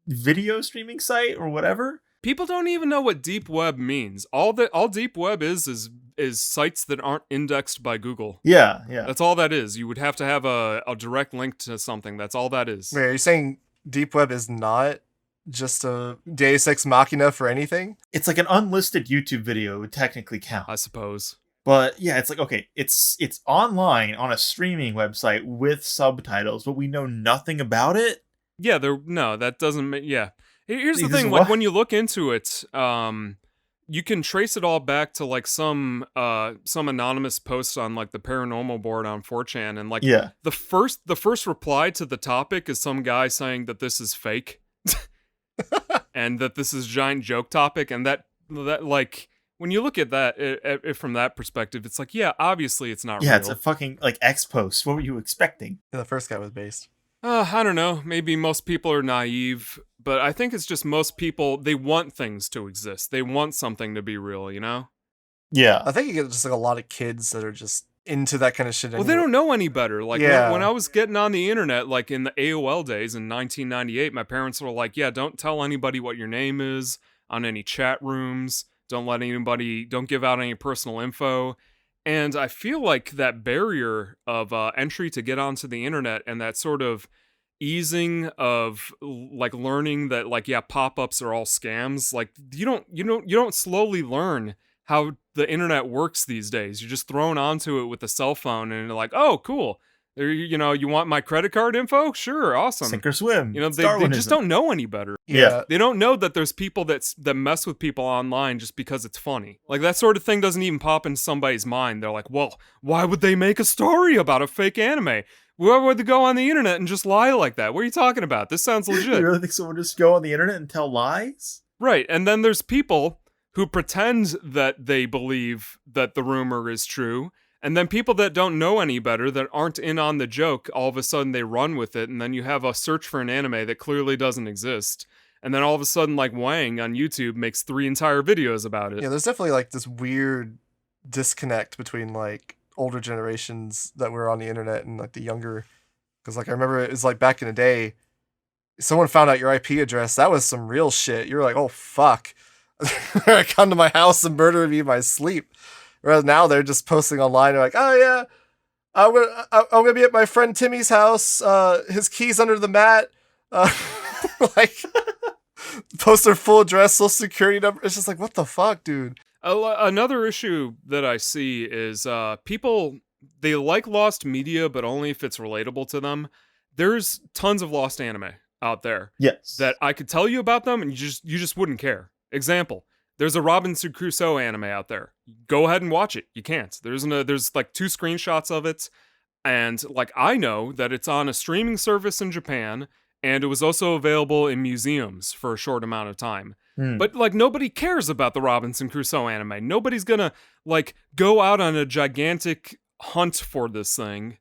video streaming site or whatever. People don't even know what deep web means. All deep web is sites that aren't indexed by Google. Yeah. That's all that is. You would have to have a direct link to something. That's all that is. Wait, are you saying deep web is not just a Deus Ex Machina for anything? It's like an unlisted YouTube video would technically count, I suppose. But yeah, it's like, okay, it's online on a streaming website with subtitles, but we know nothing about it. Yeah, that doesn't make, yeah. Here's the thing, like when you look into it, you can trace it all back to like some anonymous posts on like the paranormal board on 4chan, and like the first reply to the topic is some guy saying that this is fake, and that this is giant joke topic, and that like when you look at that it from that perspective, it's like, yeah, obviously it's not real. Yeah, it's a fucking like X post. What were you expecting? Yeah, the first guy was based. I don't know. Maybe most people are naive, but I think it's just most people, they want things to exist. They want something to be real, you know? Yeah. I think you get just like a lot of kids that are just into that kind of shit anymore. Well, they don't know any better. Like, Yeah. when I was getting on the internet, like in the AOL days in 1998, my parents were like, yeah, don't tell anybody what your name is on any chat rooms. Don't give out any personal info. And I feel like that barrier of entry to get onto the internet and that sort of easing of like learning that like, yeah, pop-ups are all scams. Like you don't slowly learn how the internet works these days. You're just thrown onto it with a cell phone and you're like, oh, cool. You want my credit card info? Sure, awesome. Sink or swim. They just don't know any better. Yeah. They don't know that there's people that mess with people online just because it's funny. Like, that sort of thing doesn't even pop into somebody's mind. They're like, well, why would they make a story about a fake anime? Why would they go on the internet and just lie like that? What are you talking about? This sounds legit. You really think someone just go on the internet and tell lies? Right, and then there's people who pretend that they believe that the rumor is true, and then people that don't know any better, that aren't in on the joke, all of a sudden they run with it, and then you have a search for an anime that clearly doesn't exist. And then all of a sudden, like, Wang on YouTube makes 3 entire videos about it. Yeah, there's definitely, like, this weird disconnect between, like, older generations that were on the internet and, like, the younger. Because, like, I remember it was, like, back in the day, someone found out your IP address. That was some real shit. You're like, oh, fuck. Come to my house and murder me in my sleep. Whereas now they're just posting online. They're like, oh, yeah, I'm gonna be at my friend Timmy's house. His key's under the mat. Like, post their full address, social security number. It's just like, what the fuck, dude? Another issue that I see is people, they like lost media, but only if it's relatable to them. There's tons of lost anime out there. Yes. That I could tell you about them and you just wouldn't care. Example, there's a Robinson Crusoe anime out there. Go ahead and watch it. You can't. There's like 2 screenshots of it, and like I know that it's on a streaming service in Japan, and it was also available in museums for a short amount of time. But like nobody cares about the Robinson Crusoe anime. Nobody's gonna like go out on a gigantic hunt for this thing